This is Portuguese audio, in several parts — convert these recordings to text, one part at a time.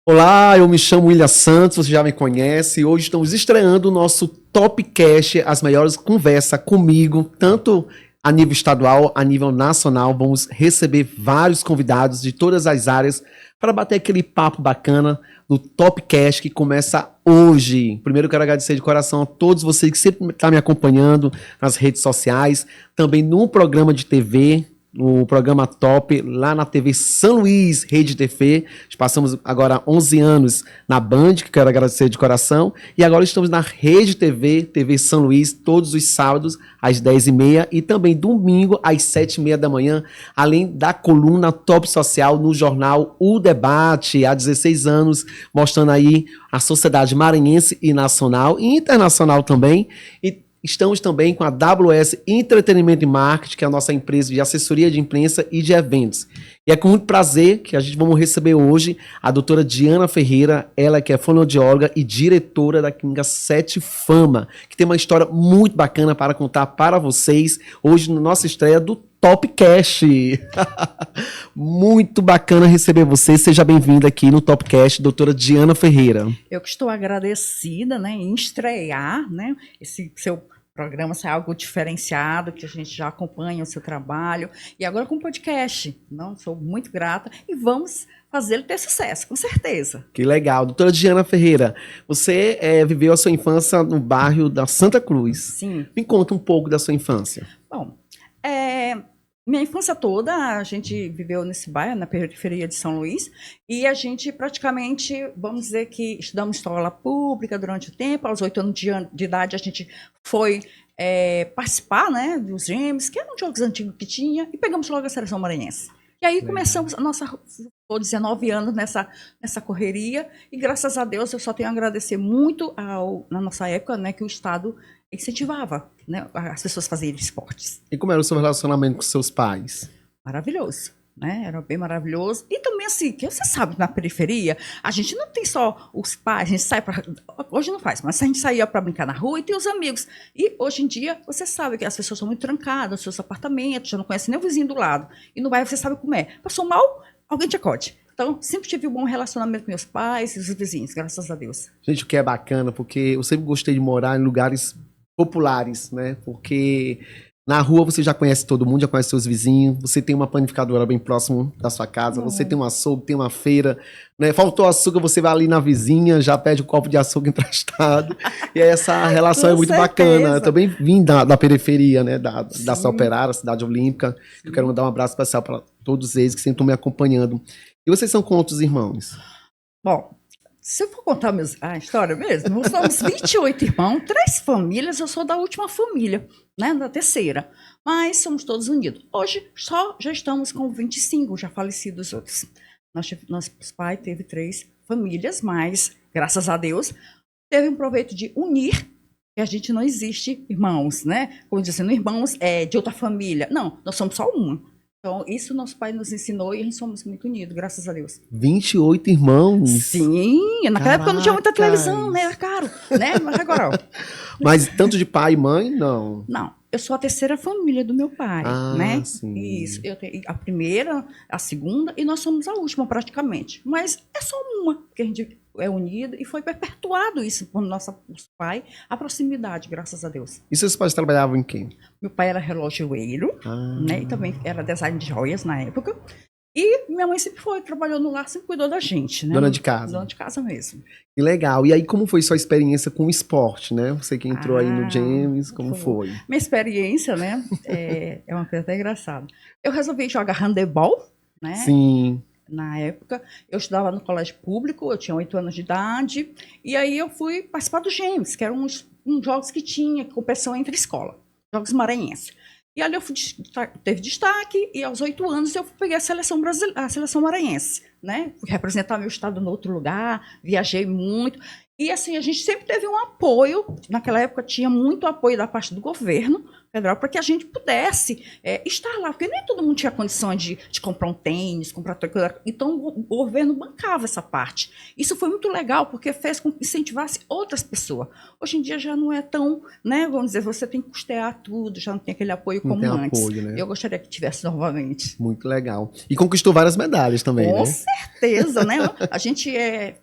Olá, eu me chamo William Santos, você já me conhece. Hoje estamos estreando o nosso Topcast, as melhores conversas comigo, tanto a nível estadual, a nível nacional. Vamos receber vários convidados de todas as áreas para bater aquele papo bacana no Topcast que começa hoje. Primeiro, eu quero agradecer de coração a todos vocês que sempre estão me acompanhando nas redes sociais, também no programa de TV, no programa Top, lá na TV São Luís, Rede TV. Passamos agora 11 anos na Band, que quero agradecer de coração. E agora estamos na Rede TV, TV São Luís, todos os sábados, às 10h30 e também domingo, às 7h30 da manhã, além da coluna Top Social no jornal O Debate, há 16 anos, mostrando aí a sociedade maranhense e nacional e internacional também. E estamos também com a WS Entretenimento e Marketing, que é a nossa empresa de assessoria de imprensa e de eventos. E é com muito prazer que a gente vamos receber hoje a doutora Diana Ferreira, ela que é fonoaudióloga e diretora da Clínica Sete Fama, que tem uma história muito bacana para contar para vocês hoje na nossa estreia do Topcast. Muito bacana receber você. Seja bem-vinda aqui no Topcast, doutora Diana Ferreira. Eu que estou agradecida, né, em estrear, né, esse seu programa, ser algo diferenciado, que a gente já acompanha o seu trabalho. E agora com o podcast. Não, sou muito grata e vamos fazer ele ter sucesso, com certeza. Que legal. Doutora Diana Ferreira, você viveu a sua infância no bairro da Santa Cruz. Sim. Me conta um pouco da sua infância. Bom, minha infância toda a gente viveu nesse bairro, na periferia de São Luís, e a gente praticamente, vamos dizer que estudamos escola pública durante o tempo. Aos 8 anos de idade a gente foi participar, né, dos Gêmeos, que eram jogos antigos que tinha, e pegamos logo a seleção maranhense. E aí começamos a nossa, por 19 anos nessa correria, e graças a Deus eu só tenho a agradecer muito na nossa época, né, que o Estado incentivava, né, as pessoas a fazerem esportes. E como era o seu relacionamento com seus pais? Maravilhoso, né? Era bem maravilhoso. E também assim, que você sabe, na periferia, a gente não tem só os pais, a gente sai para... Hoje não faz, mas a gente saía para brincar na rua e tem os amigos. E hoje em dia, você sabe que as pessoas são muito trancadas nos seus apartamentos, já não conhece nem o vizinho do lado. E no bairro você sabe como é. Passou mal, alguém te acode. Então, sempre tive um bom relacionamento com meus pais e os vizinhos, graças a Deus. Gente, o que é bacana, porque eu sempre gostei de morar em lugares populares, né? Porque na rua você já conhece todo mundo, já conhece seus vizinhos, você tem uma panificadora bem próximo da sua casa, você tem um açougue, tem uma feira, né? Faltou açúcar, você vai ali na vizinha, já pede um copo de açúcar emprestado, e aí essa relação é muito bacana. Eu também vim da periferia, né? Da cidade operária, cidade olímpica. Sim. Eu quero mandar um abraço especial para todos eles que sempre estão me acompanhando. E vocês são quantos irmãos? Bom, se eu for contar a história mesmo, nós somos 28 irmãos, 3 famílias, eu sou da última família, né, da terceira, mas somos todos unidos. Hoje já estamos com 25, já falecidos outros. Nosso pai teve 3 famílias, mas, graças a Deus, teve um proveito de unir, que a gente não existe irmãos, né? Como dizendo, irmãos de outra família. Não, nós somos só uma. Então, isso nosso pai nos ensinou e a gente somos muito unidos, graças a Deus. 28 irmãos? Sim, naquela época não tinha muita televisão, né? Era caro, né? Mas agora, ó. Mas tanto de pai e mãe, não? Não, eu sou a terceira família do meu pai, né? Sim. Isso, eu tenho a primeira, a segunda e nós somos a última praticamente. Mas é só uma que a gente é unida e foi perpetuado isso por nosso pai, a proximidade, graças a Deus. E seus pais trabalhavam em quê? Meu pai era relojoeiro, né? E também era design de joias na época. E minha mãe sempre trabalhou no lar, sempre cuidou da gente, né? Dona de casa. Dona de casa mesmo. Que legal. E aí, como foi sua experiência com o esporte, né? Você que entrou aí no James, como foi? Minha experiência, né? É uma coisa até engraçada. Eu resolvi jogar handebol, né? Sim. Na época, eu estudava no colégio público, eu tinha 8 anos de idade, e aí eu fui participar dos Gêmeos, que eram uns jogos que tinha, competição entre escola, jogos maranhenses. E ali eu teve destaque, e aos 8 anos eu peguei a seleção maranhense, né? Fui representar meu estado em outro lugar, viajei muito, E assim, a gente sempre teve um apoio, naquela época tinha muito apoio da parte do governo federal para que a gente pudesse estar lá, porque nem todo mundo tinha condições de comprar um tênis, comprar outra coisa. Então o governo bancava essa parte. Isso foi muito legal, porque fez com que incentivasse outras pessoas. Hoje em dia já não é tão, né, vamos dizer, você tem que custear tudo, já não tem aquele apoio Não como tem antes. apoio, né? Eu gostaria que tivesse novamente. Muito legal. E conquistou várias medalhas também, Com né? certeza, né? A gente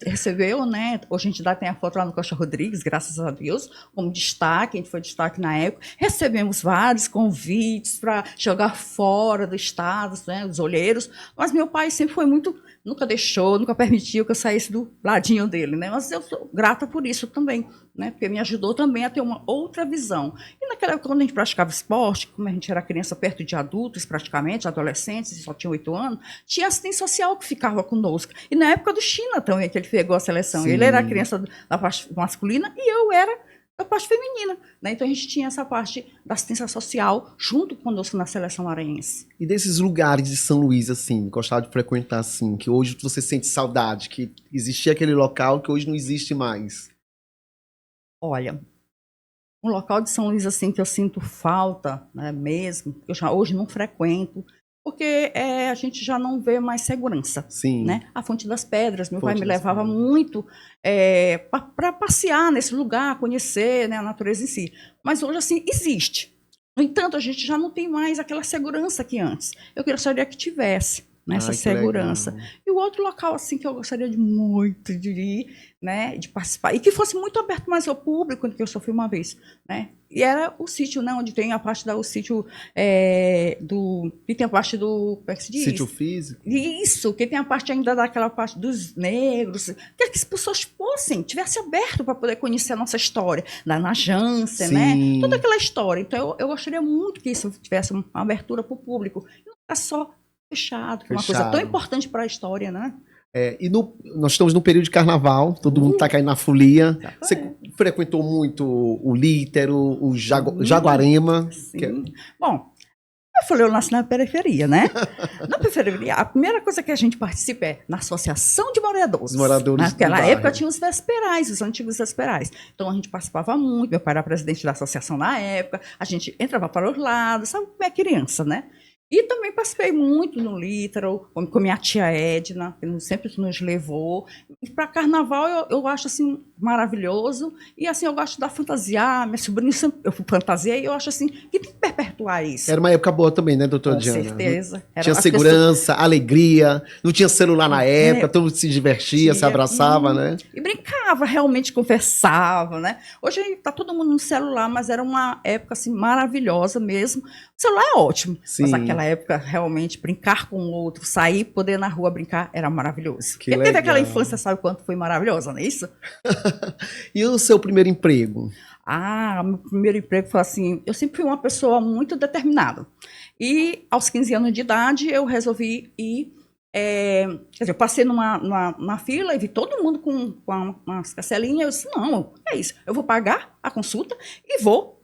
recebeu, né? Hoje a gente tem a foto lá no Costa Rodrigues, graças a Deus, como destaque, a gente foi destaque na época. Recebemos vários convites para jogar fora do estado, né? Os olheiros, mas meu pai sempre foi muito, nunca deixou, nunca permitiu que eu saísse do ladinho dele, né? Mas eu sou grata por isso também, né? Porque me ajudou também a ter uma outra visão. E naquela época, quando a gente praticava esporte, como a gente era criança perto de adultos, praticamente, adolescentes, só tinha 8 anos, tinha assistente social que ficava conosco. E na época do China também, que ele pegou a seleção. Sim. Ele era a criança da parte masculina e eu era da parte feminina, né? Então a gente tinha essa parte da assistência social junto conosco na seleção maranhense. E desses lugares de São Luís, assim, gostava de frequentar, assim, que hoje você sente saudade, que existia aquele local que hoje não existe mais? Olha, um local de São Luís assim que eu sinto falta, né, mesmo, que eu já hoje não frequento, porque a gente já não vê mais segurança. Sim. Né? A Fonte das Pedras, meu pai me das levava Pedras. muito para passear nesse lugar, conhecer, né, a natureza em si. Mas hoje, assim, existe. No entanto, a gente já não tem mais aquela segurança que antes. Eu gostaria que tivesse, né, essa Ai, que segurança. legal. E o outro local, assim, que eu gostaria de muito de ir, né, de participar, e que fosse muito aberto mais ao público, que eu só fui uma vez, né, e era o sítio, né, onde tem a parte do sítio que tem a parte do, como é que se diz? Sítio físico? Isso, que tem a parte ainda daquela parte dos negros, que as pessoas fossem, tivessem aberto para poder conhecer a nossa história, da Najância, né, toda aquela história. Então eu gostaria muito que isso tivesse uma abertura para o público, não ficar só fechado, que é uma coisa tão importante para a história, né? E nós estamos no período de carnaval, todo mundo está caindo na folia. Você frequentou muito o Lítero, o Jaguarema? Sim. Bom, eu falei, eu nasci na periferia, né? Na periferia, a primeira coisa que a gente participa é na Associação de Moradores. Os moradores Naquela do época bairro. tinha os vesperais, os antigos vesperais. Então a gente participava muito, meu pai era presidente da associação na época, a gente entrava para os lados, sabe como é criança, né? E também participei muito no Lítero, com minha tia Edna, que sempre nos levou. E para carnaval eu acho assim maravilhoso. E assim, eu gosto da fantasiar, minha sobrinha sempre, eu fantasiei, e eu acho assim, que tem que perpetuar isso. Era uma época boa também, né, doutora Diana? Com certeza. Tinha segurança, alegria, não tinha celular na época, todo mundo se divertia, se abraçava, né? E brincava, realmente conversava, né? Hoje está todo mundo no celular, mas era uma época assim maravilhosa mesmo. O celular é ótimo, Sim. mas naquela época realmente brincar com o outro, sair, poder ir na rua brincar, era maravilhoso. Que Quem teve legal. aquela infância sabe o quanto foi maravilhosa, não é isso? E o seu primeiro emprego? Meu primeiro emprego foi assim, eu sempre fui uma pessoa muito determinada. E aos 15 anos de idade eu resolvi ir, quer dizer, eu passei numa fila e vi todo mundo com umas cacelinhas, eu disse, não, é isso, eu vou pagar a consulta e vou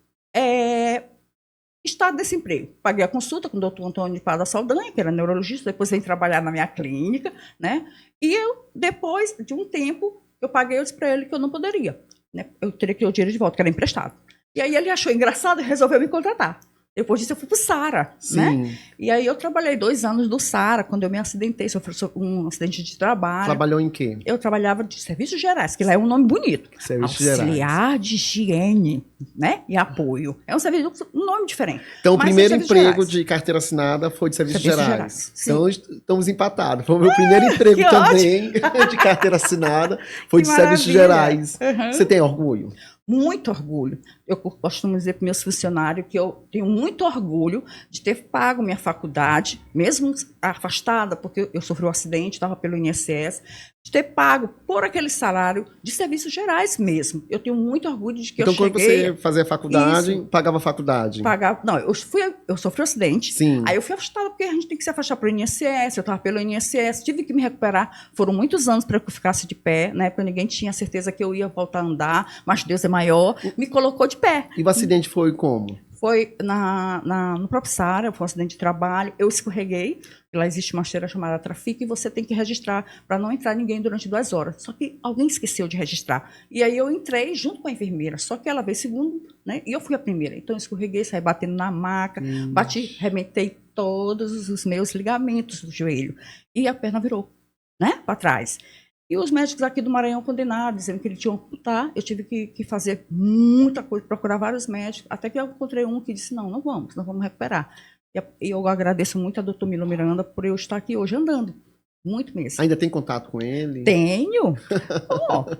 estar desse emprego. Paguei a consulta com o doutor Antônio de Pada Saldanha, que era neurologista, depois vim trabalhar na minha clínica, né? E eu, depois de um tempo, eu paguei, eu disse para ele que eu não poderia, né? Eu teria que ter o dinheiro de volta, que era emprestado. E aí ele achou engraçado e resolveu me contratar. Depois disso eu fui para o Sara, né? E aí eu trabalhei 2 anos do Sara, quando eu me acidentei, sofri um acidente de trabalho. Trabalhou em quê? Eu trabalhava de serviços gerais, que lá é um nome bonito. Serviços gerais. Auxiliar de higiene, né? E apoio. É um nome diferente. Então o Mas primeiro é emprego gerais. de carteira assinada foi de serviços Serviços gerais. sim. Então estamos empatados. Foi o meu primeiro emprego que também de carteira assinada, foi Que de serviços maravilha. gerais. Você tem orgulho? Muito orgulho. Eu costumo dizer para meus funcionários que eu tenho muito orgulho de ter pago minha faculdade, mesmo afastada, porque eu sofri um acidente, estava pelo INSS, de ter pago por aquele salário de serviços gerais mesmo. Eu tenho muito orgulho de que então, eu cheguei... Então, quando você fazia faculdade, Isso. pagava a faculdade? Pagava... Não, eu sofri um acidente. Sim. Aí eu fui afastada, porque a gente tem que se afastar pelo INSS, eu estava pelo INSS, tive que me recuperar. Foram muitos anos para que eu ficasse de pé, né? Porque ninguém tinha certeza que eu ia voltar a andar, mas Deus é maior, me colocou de pé. E o acidente foi como? Foi no próprio Saara, foi um acidente de trabalho, eu escorreguei, lá existe uma esteira chamada Trafic, e você tem que registrar para não entrar ninguém durante 2 horas. Só que alguém esqueceu de registrar. E aí eu entrei junto com a enfermeira, só que ela veio segundo, né? E eu fui a primeira. Então eu escorreguei, saí batendo na maca, remetei todos os meus ligamentos do joelho. E a perna virou, né? Para trás. E os médicos aqui do Maranhão condenaram, dizendo que ele tinha que amputar. Eu tive que fazer muita coisa, procurar vários médicos, até que eu encontrei um que disse, não vamos recuperar. E eu agradeço muito a doutor Milo Miranda por eu estar aqui hoje andando, muito mesmo. Ainda tem contato com ele? Tenho,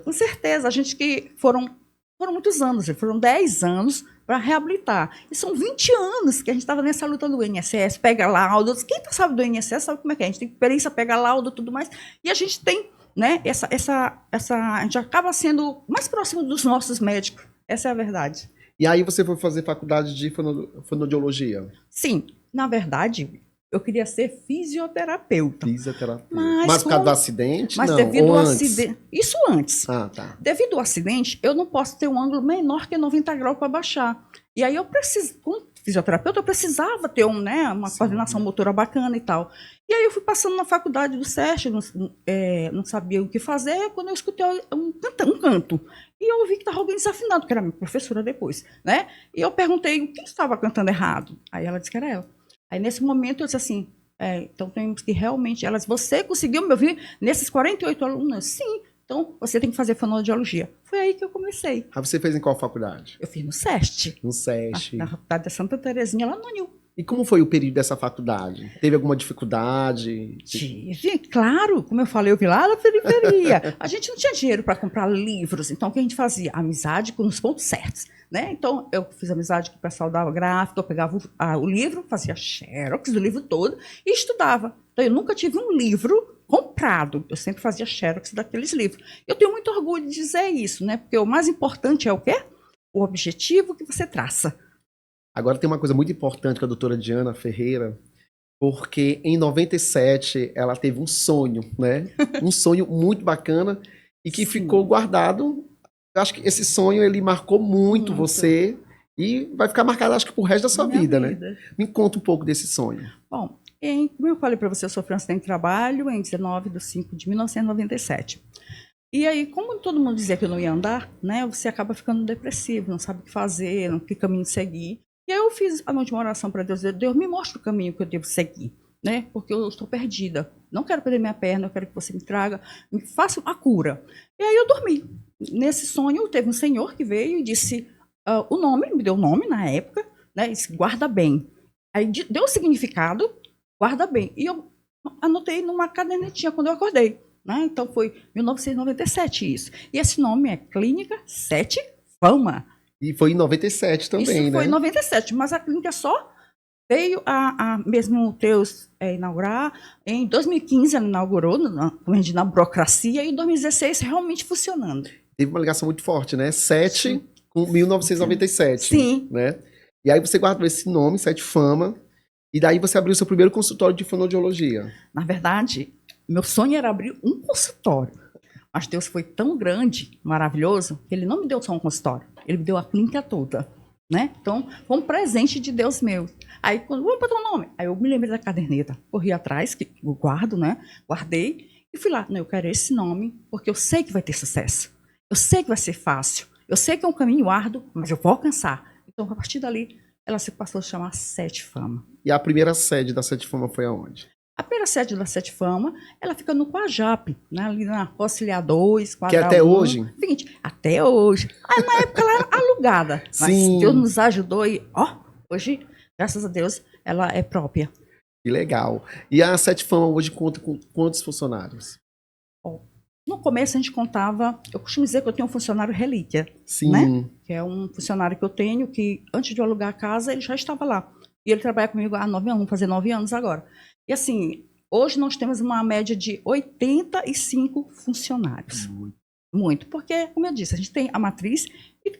com certeza. A gente que foram muitos anos, foram 10 anos para reabilitar. E são 20 anos que a gente estava nessa luta do INSS, pega laudo. Quem sabe do INSS sabe como é que é. A gente tem perícia, pega laudo e tudo mais. E a gente tem, né, a gente acaba sendo mais próximo dos nossos médicos. Essa é a verdade. E aí você foi fazer faculdade de fonoaudiologia? Sim, na verdade, eu queria ser fisioterapeuta. Mas por causa do acidente? Mas não, devido ou ao antes? acidente. Isso antes. Ah, tá. Devido ao acidente, eu não posso ter um ângulo menor que 90 graus para baixar. E aí eu preciso, como fisioterapeuta, eu precisava ter uma coordenação motora bacana e tal. E aí eu fui passando na faculdade do SESC, não sabia o que fazer, quando eu escutei um canto. E eu ouvi que estava alguém desafinado, que era minha professora depois, né? E eu perguntei o que estava cantando errado. Aí ela disse que era ela. Aí nesse momento eu disse assim, então temos que realmente... você conseguiu me ouvir nesses 48 alunos? Sim. Então, você tem que fazer fonoaudiologia. Foi aí que eu comecei. Aí você fez em qual faculdade? Eu fiz no SESC. No SESC. Na faculdade da Santa Terezinha, lá no Anil. E como foi o período dessa faculdade? Teve alguma dificuldade? Tive, claro. Como eu falei, eu vi lá na periferia. A gente não tinha dinheiro para comprar livros. Então, o que a gente fazia? Amizade com os pontos certos. Né? Então, eu fiz amizade com o pessoal da gráfica, eu pegava o livro, fazia xerox do livro todo e estudava. Então, eu nunca tive um livro comprado. Eu sempre fazia xerox daqueles livros. Eu tenho muito orgulho de dizer isso, né? Porque o mais importante é o quê? O objetivo que você traça. Agora tem uma coisa muito importante com a doutora Diana Ferreira, porque em 97 ela teve um sonho, né? Um sonho muito bacana e que ficou guardado. Eu acho que esse sonho ele marcou muito você e vai ficar marcado, acho que, pro resto da sua vida, né? Me conta um pouco desse sonho. Bom, como eu falei para você, eu sofri um acidente de trabalho em 19/5/1997. E aí, como todo mundo dizia que eu não ia andar, né? Você acaba ficando depressivo, não sabe o que fazer, não que caminho seguir. E aí eu fiz a noite uma oração para Deus, Deus me mostra o caminho que eu devo seguir, né? Porque eu estou perdida. Não quero perder minha perna, eu quero que você me traga, me faça a cura. E aí eu dormi. Nesse sonho, teve um senhor que veio e disse o nome, me deu o nome na época, né? Disse, guarda bem. Aí deu o significado, guarda bem. E eu anotei numa cadernetinha quando eu acordei, né? Então foi 1997 isso. E esse nome é Clínica 7 Fama. E foi em 97 também, né? Isso foi em 97, mas a clínica só veio a mesmo Deus inaugurar. Em 2015 ela inaugurou, na burocracia, e em 2016 realmente funcionando. Teve uma ligação muito forte, né? 7 com 1997. Sim. Né? E aí você guardou esse nome, 7 Fama, e daí você abriu o seu primeiro consultório de fonoaudiologia. Na verdade, meu sonho era abrir um consultório. Mas Deus foi tão grande, maravilhoso, que Ele não me deu só um consultório. Ele me deu a clínica toda, né? Então, foi um presente de Deus meu. Aí, quando vou botar o nome, aí eu me lembrei da caderneta, corri atrás, que eu guardo, né? Guardei e fui lá. Não, eu quero esse nome, porque eu sei que vai ter sucesso. Eu sei que vai ser fácil. Eu sei que é um caminho árduo, mas eu vou alcançar. Então, a partir dali, ela se passou a chamar 7 Fama. E a primeira sede da 7 Fama foi aonde? A primeira sede da 7 Fama, ela fica no Quajap, né? Ali na Auxiliar 2, que é até hoje? Seguinte, até hoje. Na época ela era alugada. Mas Sim. Deus nos ajudou e, hoje, graças a Deus, ela é própria. Que legal. E a 7 Fama hoje conta com quantos funcionários? No começo a gente contava, eu costumo dizer que eu tenho um funcionário relíquia. Sim. Né? Que é um funcionário que eu tenho, que antes de eu alugar a casa, ele já estava lá. E ele trabalha comigo há 9 anos, vamos fazer 9 anos agora. E assim, hoje nós temos uma média de 85 funcionários. Muito. Porque, como eu disse, a gente tem a matriz e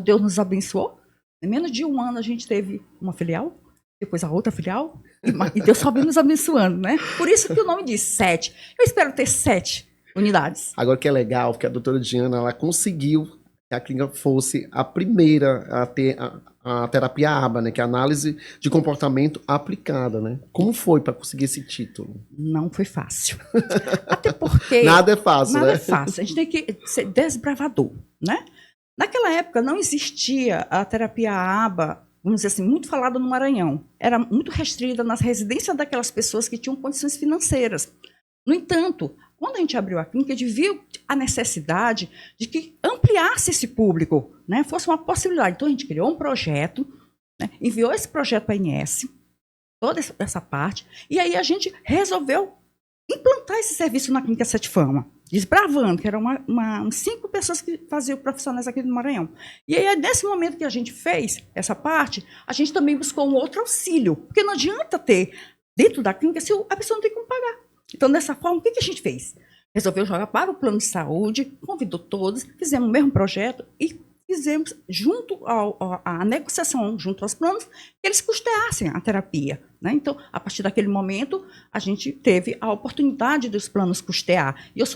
Deus nos abençoou. Em menos de um ano a gente teve uma filial, depois a outra filial, e Deus só vem nos abençoando, né? Por isso que o nome diz 7. Eu espero ter 7 unidades. Agora que é legal, porque a doutora Diana, ela conseguiu que a clínica fosse a primeira a ter a terapia ABA, né? Que é a análise de comportamento aplicada, né? Como foi para conseguir esse título? Não foi fácil. Até porque... Nada é fácil, nada né? é fácil. A gente tem que ser desbravador, né? Naquela época não existia a terapia ABA, vamos dizer assim, muito falada no Maranhão. Era muito restrita nas residências daquelas pessoas que tinham condições financeiras. No entanto, quando a gente abriu a clínica, a gente viu a necessidade de que ampliasse esse público, né? Fosse uma possibilidade. Então, a gente criou um projeto, né? Enviou esse projeto para a ANS, toda essa parte, e aí a gente resolveu implantar esse serviço na Clínica Sete Fama, desbravando, que eram umas 5 pessoas que faziam profissionais aqui do Maranhão. E aí, nesse momento que a gente fez essa parte, a gente também buscou um outro auxílio, porque não adianta ter dentro da clínica se a pessoa não tem como pagar. Então, dessa forma, o que a gente fez? Resolveu jogar para o plano de saúde, convidou todos, fizemos o mesmo projeto e fizemos, junto à negociação, junto aos planos, que eles custeassem a terapia, né? Então, a partir daquele momento, a gente teve a oportunidade dos planos custear. E eu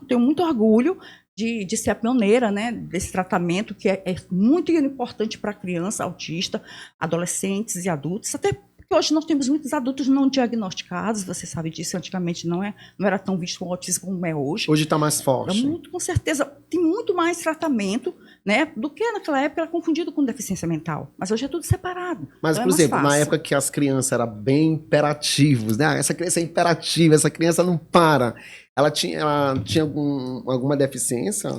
tenho muito orgulho de ser a pioneira, né, desse tratamento, que é muito importante para a criança autista, adolescentes e adultos, até porque hoje nós temos muitos adultos não diagnosticados, você sabe disso, antigamente não era tão visto o autismo como é hoje. Hoje está mais forte. Com certeza, tem muito mais tratamento, né, do que naquela época era confundido com deficiência mental. Mas hoje é tudo separado. Mas, então por exemplo, na época que as crianças eram bem imperativos, né? Essa criança é imperativa, essa criança não para. Ela tinha alguma deficiência?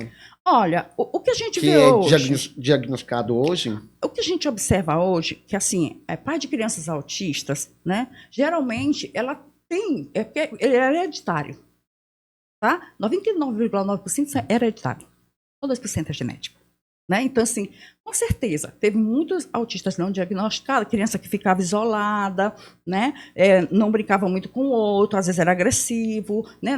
Olha, o que a gente que vê é hoje... diagnosticado hoje? O que a gente observa hoje, que assim, pai de crianças autistas, né? Geralmente, ela tem... porque ele é hereditário, tá? 99,9% é hereditário. Só 2% é genético. Né? Então, assim, com certeza, teve muitos autistas não diagnosticados, criança que ficava isolada, né? Não brincava muito com o outro, às vezes era agressivo, né?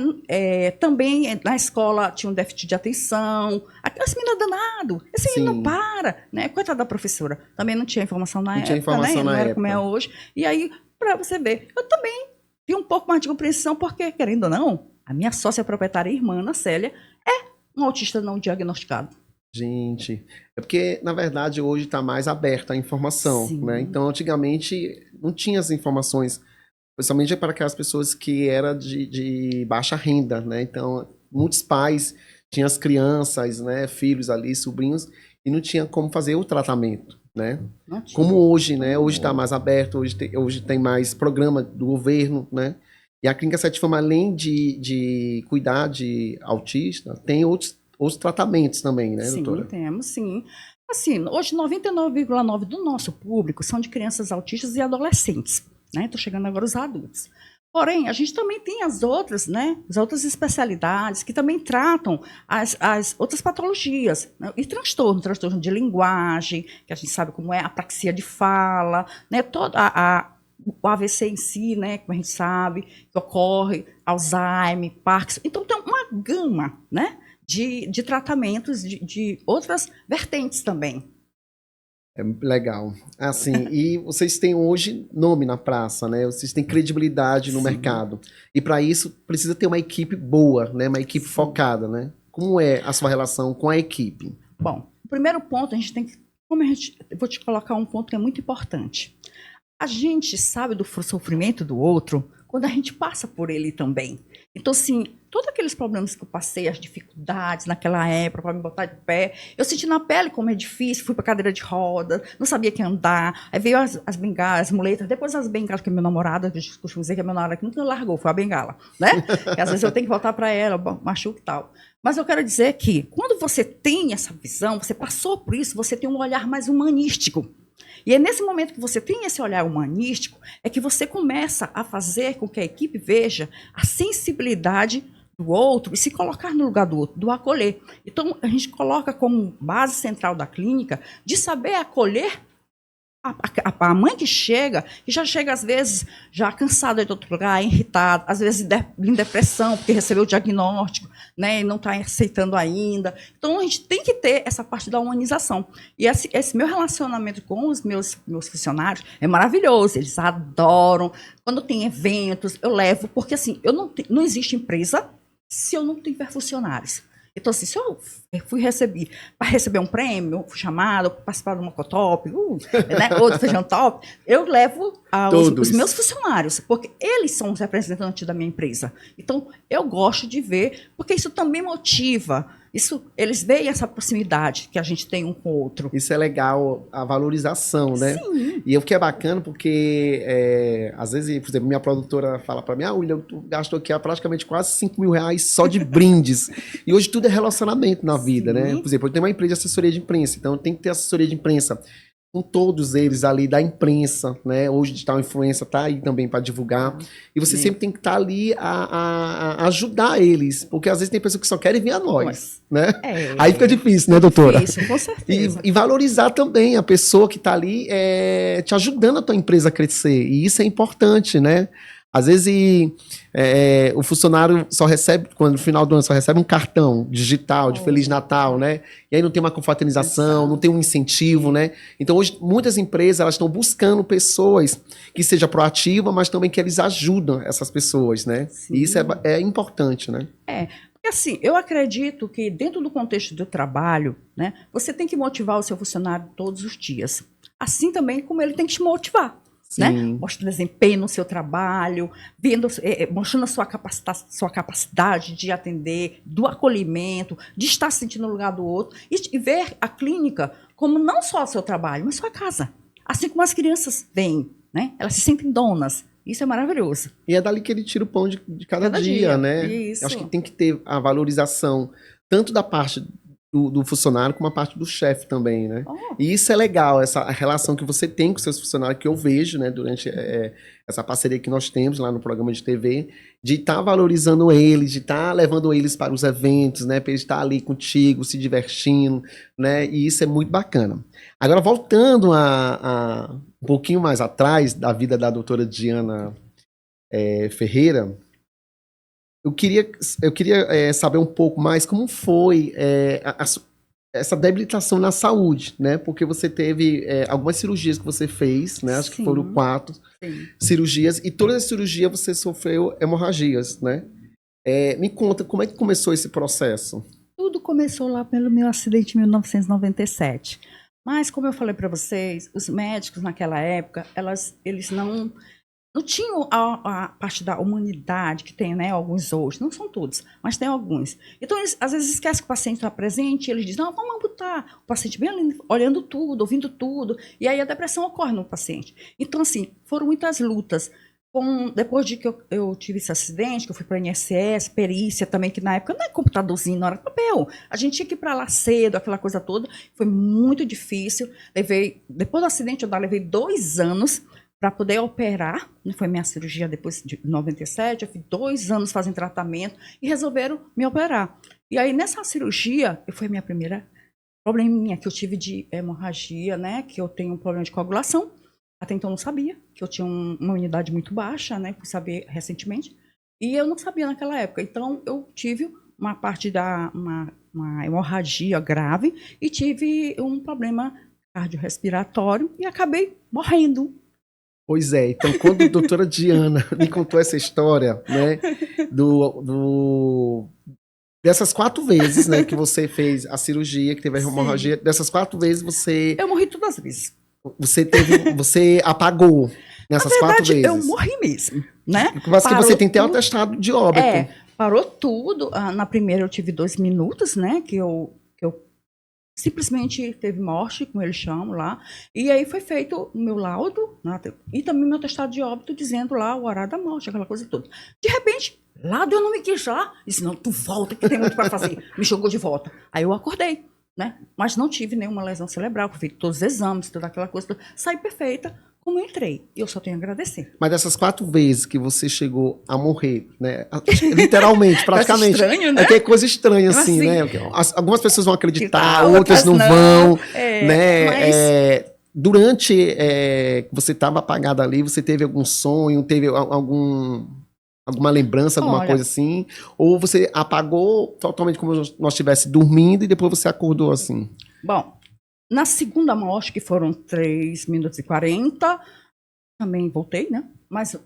Também na escola tinha um déficit de atenção, aquela menina danado, esse menino não para, né? Coitada da professora, também não tinha informação na época, né? Não era como é hoje. E aí, para você ver, eu também tinha um pouco mais de compreensão, porque, querendo ou não, a minha sócia proprietária e irmã, Ana Célia, é um autista não diagnosticado. Gente, é porque, na verdade, hoje está mais aberta a informação, né? Então, antigamente, não tinha as informações, principalmente para aquelas pessoas que eram de baixa renda, né? Então, muitos pais tinham as crianças, né? Filhos ali, sobrinhos, e não tinha como fazer o tratamento, né? Como hoje, né? Hoje está mais aberto, hoje tem mais programa do governo, né? E a Clínica Sete Fama, além de cuidar de autista, tem outros tratamentos também, né, doutora? Sim, temos, sim. Assim, hoje 99,9% do nosso público são de crianças autistas e adolescentes, né? Estou chegando agora os adultos. Porém, a gente também tem as outras, né? As outras especialidades que também tratam as outras patologias, né? E transtorno de linguagem, que a gente sabe como é, apraxia de fala, né? O AVC em si, né? Como a gente sabe, que ocorre, Alzheimer, Parkinson. Então, tem uma gama, né? De tratamentos de outras vertentes também. É legal. Assim, e vocês têm hoje nome na praça, né? Vocês têm credibilidade no mercado. E para isso precisa ter uma equipe boa, né? Uma equipe focada, né? Como é a sua relação com a equipe? Bom, o primeiro ponto, a gente tem que... eu vou te colocar um ponto que é muito importante. A gente sabe do sofrimento do outro quando a gente passa por ele também. Então, assim, todos aqueles problemas que eu passei, as dificuldades naquela época para me botar de pé, eu senti na pele como é difícil, fui para cadeira de roda, não sabia que andar, aí veio as bengalas, as muletas, depois as bengalas que meu namorado, eu costumo dizer que a minha namorada que nunca largou, foi a bengala, né? E às vezes eu tenho que voltar para ela, machuca e tal. Mas eu quero dizer que quando você tem essa visão, você passou por isso, você tem um olhar mais humanístico. E é nesse momento que você tem esse olhar humanístico, é que você começa a fazer com que a equipe veja a sensibilidade do outro e se colocar no lugar do outro, do acolher. Então, a gente coloca como base central da clínica de saber acolher a mãe que chega, e já chega às vezes já cansada de outro lugar, irritada, às vezes em depressão, porque recebeu o diagnóstico, né, e não está aceitando ainda. Então, a gente tem que ter essa parte da humanização. E esse meu relacionamento com os meus funcionários é maravilhoso, eles adoram. Quando tem eventos, eu levo, porque assim, não existe empresa se eu não tiver funcionários. Então, assim, se eu para receber um prêmio, fui chamada, participar de uma Cotop, né, ou do Feijão Top, eu levo os meus funcionários, porque eles são os representantes da minha empresa. Então, eu gosto de ver, porque isso também motiva. Eles veem essa proximidade que a gente tem um com o outro. Isso é legal, a valorização, né? Sim. E o que é bacana, porque às vezes, por exemplo, minha produtora fala para mim, William, tu gastou aqui praticamente quase 5 mil reais só de brindes. E hoje tudo é relacionamento na vida, Sim. né? Por exemplo, eu tenho uma empresa de assessoria de imprensa, então eu tenho que ter assessoria de imprensa com todos eles ali da imprensa, né? Hoje Digital Influencer tá aí também para divulgar. E você sempre tem que estar ali a ajudar eles, porque às vezes tem pessoas que só querem vir a nós, né? Aí fica difícil, né, doutora? Isso, com certeza. E valorizar também a pessoa que está ali te ajudando a tua empresa a crescer. E isso é importante, né? Às vezes o funcionário só recebe, quando no final do ano, só recebe um cartão digital de Feliz Natal, né? E aí não tem uma confraternização, não tem um incentivo, né? Então hoje muitas empresas elas estão buscando pessoas que sejam proativas, mas também que eles ajudam essas pessoas, né? Sim. E isso é importante, né? Porque assim, eu acredito que dentro do contexto do trabalho, né, você tem que motivar o seu funcionário todos os dias. Assim também como ele tem que te motivar. Né? Mostrando desempenho no seu trabalho, mostrando a sua capacidade de atender, do acolhimento, de estar se sentindo no lugar do outro, e ver a clínica como não só o seu trabalho, mas sua casa. Assim como as crianças vêm, né? Elas se sentem donas. Isso é maravilhoso. E é dali que ele tira o pão de cada dia, né? Isso. Acho que tem que ter a valorização, tanto da parte do funcionário como a parte do chefe também, né? E isso é legal, essa relação que você tem com seus funcionários, que eu vejo, né, durante essa parceria que nós temos lá no programa de TV, de estar valorizando eles, de estar levando eles para os eventos, né, para eles estar ali contigo, se divertindo, né? E isso é muito bacana. Agora, voltando um pouquinho mais atrás da vida da doutora Diana Ferreira, eu queria saber um pouco mais como foi essa debilitação na saúde, né? Porque você teve algumas cirurgias que você fez, né? Acho que foram 4 cirurgias, e todas as cirurgias você sofreu hemorragias, né? Me conta, como é que começou esse processo? Tudo começou lá pelo meu acidente em 1997. Mas, como eu falei para vocês, os médicos naquela época, eles não tinham a parte da humanidade que tem, né, alguns hoje. Não são todos, mas tem alguns. Então, eles às vezes esquecem que o paciente está presente, e eles dizem, não, vamos amputar. O paciente bem ali, olhando tudo, ouvindo tudo, e aí a depressão ocorre no paciente. Então, assim, foram muitas lutas. Depois de que eu tive esse acidente, que eu fui para a INSS, perícia também, que na época não era computadorzinho, não era papel. A gente tinha que ir para lá cedo, aquela coisa toda. Foi muito difícil. Depois do acidente, eu levei 2 anos para poder operar. Foi minha cirurgia depois de 97, eu fiz 2 anos fazendo tratamento e resolveram me operar. E aí, nessa cirurgia, foi a minha primeira probleminha que eu tive de hemorragia, né? Que eu tenho um problema de coagulação. Até então eu não sabia, que eu tinha uma imunidade muito baixa, né? Fui saber recentemente. E eu não sabia naquela época. Então, eu tive uma parte uma hemorragia grave e tive um problema cardiorrespiratório e acabei morrendo. Pois é, então quando a doutora Diana me contou essa história, né, dessas 4 vezes, né, que você fez a cirurgia, que teve a hemorragia, dessas 4 vezes você... Eu morri todas as vezes. Você apagou nessas 4 vezes. Eu morri mesmo, né? Mas que você tem que ter um atestado de óbito. Parou tudo. Na primeira eu tive 2 minutos, né, que eu simplesmente teve morte, como eles chamam lá, e aí foi feito o meu laudo, né, e também meu atestado de óbito, dizendo lá o horário da morte, aquela coisa toda. De repente, lá eu não me queixar, disse, não, tu volta que tem muito para fazer, me jogou de volta. Aí eu acordei, né, mas não tive nenhuma lesão cerebral, fiz todos os exames, toda aquela coisa toda, saí perfeita, como eu entrei. Eu só tenho a agradecer. Mas dessas 4 vezes que você chegou a morrer, né? Literalmente, praticamente. Estranho, né? É que é coisa estranha, assim, né? Algumas pessoas vão acreditar, outras não vão. Né? Mas... durante você estava apagada ali, você teve algum sonho, teve alguma lembrança, alguma coisa assim? Ou você apagou totalmente como nós estivesse dormindo e depois você acordou assim? Bom, na segunda morte, que foram 3 minutos e 40, também voltei, né? Mas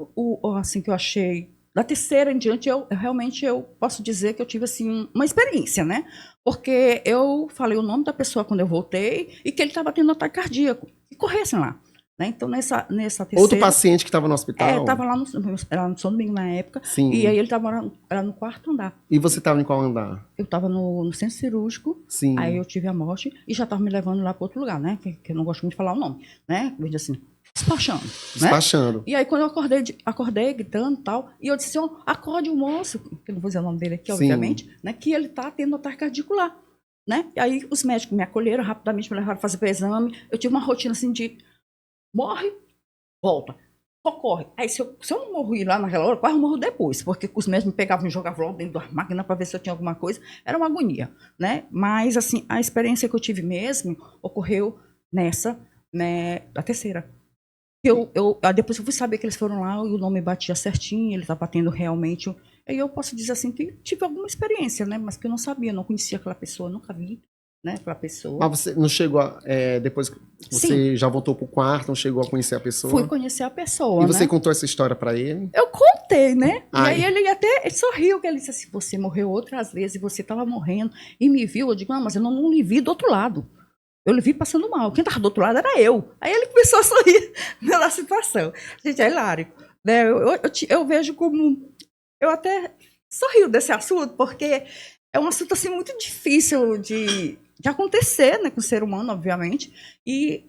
assim que eu achei Da terceira em diante, eu realmente posso dizer que eu tive assim uma experiência, né? Porque eu falei o nome da pessoa quando eu voltei e que ele estava tendo ataque cardíaco. E corressem lá. Né? Então, nessa terceira... Outro paciente que estava no hospital? Estava lá era no São Domingo na época. Sim. E aí ele estava no quarto andar. E você estava em qual andar? Eu estava no centro cirúrgico. Sim. Aí eu tive a morte e já estava me levando lá para outro lugar, né? Que eu não gosto muito de falar o nome, né? Eu disse assim, despachando. Despachando. Né? E aí quando eu acordei gritando e tal, e eu disse assim, acorde o moço, que eu não vou dizer o nome dele aqui, obviamente, né? Que ele está tendo ataque cardíaco lá. Né? E aí os médicos me acolheram, rapidamente me levaram fazer o exame. Eu tive uma rotina assim de morre, volta, socorre. Aí se eu não morri lá naquela hora, quase eu morro depois, porque os médicos me pegavam e jogavam logo dentro da máquina para ver se eu tinha alguma coisa. Era uma agonia, né? Mas assim, a experiência que eu tive mesmo ocorreu nessa, né, a terceira. Depois eu fui saber que eles foram lá e o nome batia certinho, ele estava tendo realmente... Aí eu posso dizer assim que tive alguma experiência, né? Mas que eu não sabia, não conhecia aquela pessoa, nunca vi, né? Aquela pessoa. Mas você não chegou a... depois que você Sim. já voltou pro quarto, não chegou a conhecer a pessoa? Fui conhecer a pessoa, E você né? contou essa história para ele? Eu contei, né? Ai. E aí ele até sorriu, que ele disse assim, você morreu outras vezes e você estava morrendo e me viu. Eu digo, não, mas eu não lhe vi do outro lado. Eu lhe vi passando mal. Quem estava do outro lado era eu. Aí ele começou a sorrir pela situação. Gente, é hilário. Né? Eu vejo como... Eu até sorrio desse assunto, porque é um assunto assim, muito difícil de acontecer, né, com o ser humano, obviamente. E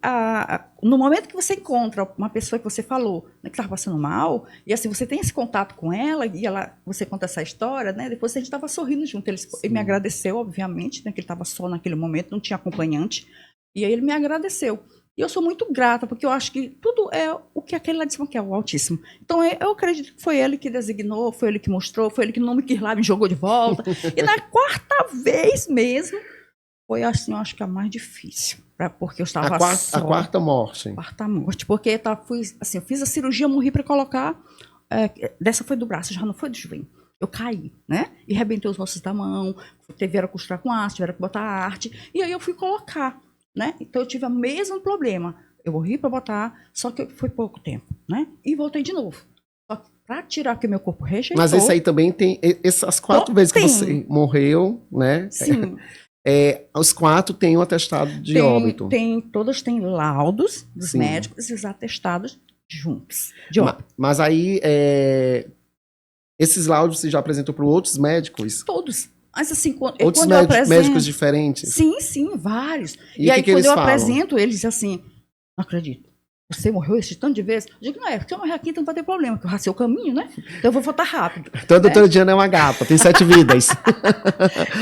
no momento que você encontra uma pessoa que você falou, né, que estava passando mal, e assim, você tem esse contato com ela, e você conta essa história, né, depois a gente estava sorrindo junto. Ele me agradeceu, obviamente, né, que ele estava só naquele momento, não tinha acompanhante. E aí ele me agradeceu. E eu sou muito grata, porque eu acho que tudo é o que aquele lá de cima quer, o Altíssimo. Então eu acredito que foi ele que designou, foi ele que mostrou, foi ele que não me quis lá, me jogou de volta. E na quarta vez mesmo, foi assim, eu acho que a mais difícil. Porque eu estava a quarta morte. Quarta morte. Porque eu fiz a cirurgia, morri para colocar. Dessa foi do braço, já não foi do joelho. Eu caí, né? E arrebentei os ossos da mão, tiveram que costurar com aço, tiveram que botar arte. E aí eu fui colocar. Né? Então eu tive o mesmo problema. Eu morri para botar, só que foi pouco tempo, né? E voltei de novo. Só que para tirar que meu corpo rejeitou. Mas esse aí também tem essas 4 vezes que você morreu, né? Sim. Os 4 têm um atestado de óbito. Todas têm laudos dos médicos e os atestados juntos. De óbito. Mas aí esses laudos você já apresentou para outros médicos? Todos. Mas assim, outros médicos diferentes? Sim, vários. E aí, quando eu apresento, eles dizem assim, não acredito. Você morreu esse tanto de vezes? Eu digo, não, porque eu morrer aqui então não vai ter problema, porque eu racei o caminho, né? Então eu vou voltar rápido. Então a doutora Diana é uma gata, tem 7 vidas.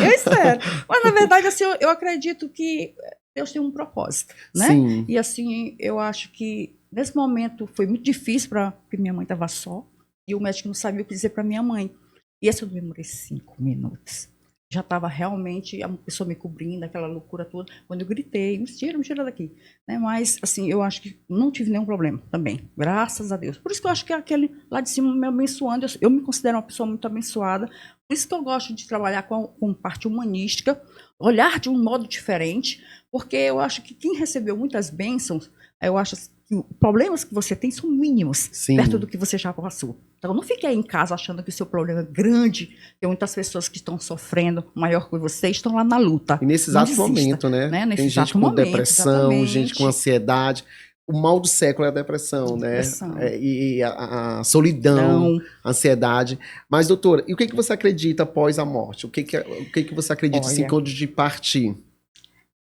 Eu espero. Mas na verdade, assim, eu acredito que Deus tem um propósito, né? Sim. E assim, eu acho que nesse momento foi muito difícil, porque minha mãe estava só, e o médico não sabia o que dizer para minha mãe. E esse eu demorei 5 minutos. Já estava realmente a pessoa me cobrindo, aquela loucura toda. Quando eu gritei, me tira daqui. Né? Mas, assim, eu acho que não tive nenhum problema também, graças a Deus. Por isso que eu acho que aquele lá de cima me abençoando, eu me considero uma pessoa muito abençoada. Por isso que eu gosto de trabalhar com parte humanística, olhar de um modo diferente, porque eu acho que quem recebeu muitas bênçãos, eu acho que os problemas que você tem são mínimos, perto do que você já passou. Então, não fique aí em casa achando que o seu problema é grande. Tem muitas pessoas que estão sofrendo maior que você, estão lá na luta. E nesse exato momento, né? Tem gente com depressão, gente com ansiedade. O mal do século é a depressão, né? E a solidão, a ansiedade. Mas, doutora, e o que você acredita após a morte? O que você acredita assim, quando de partir?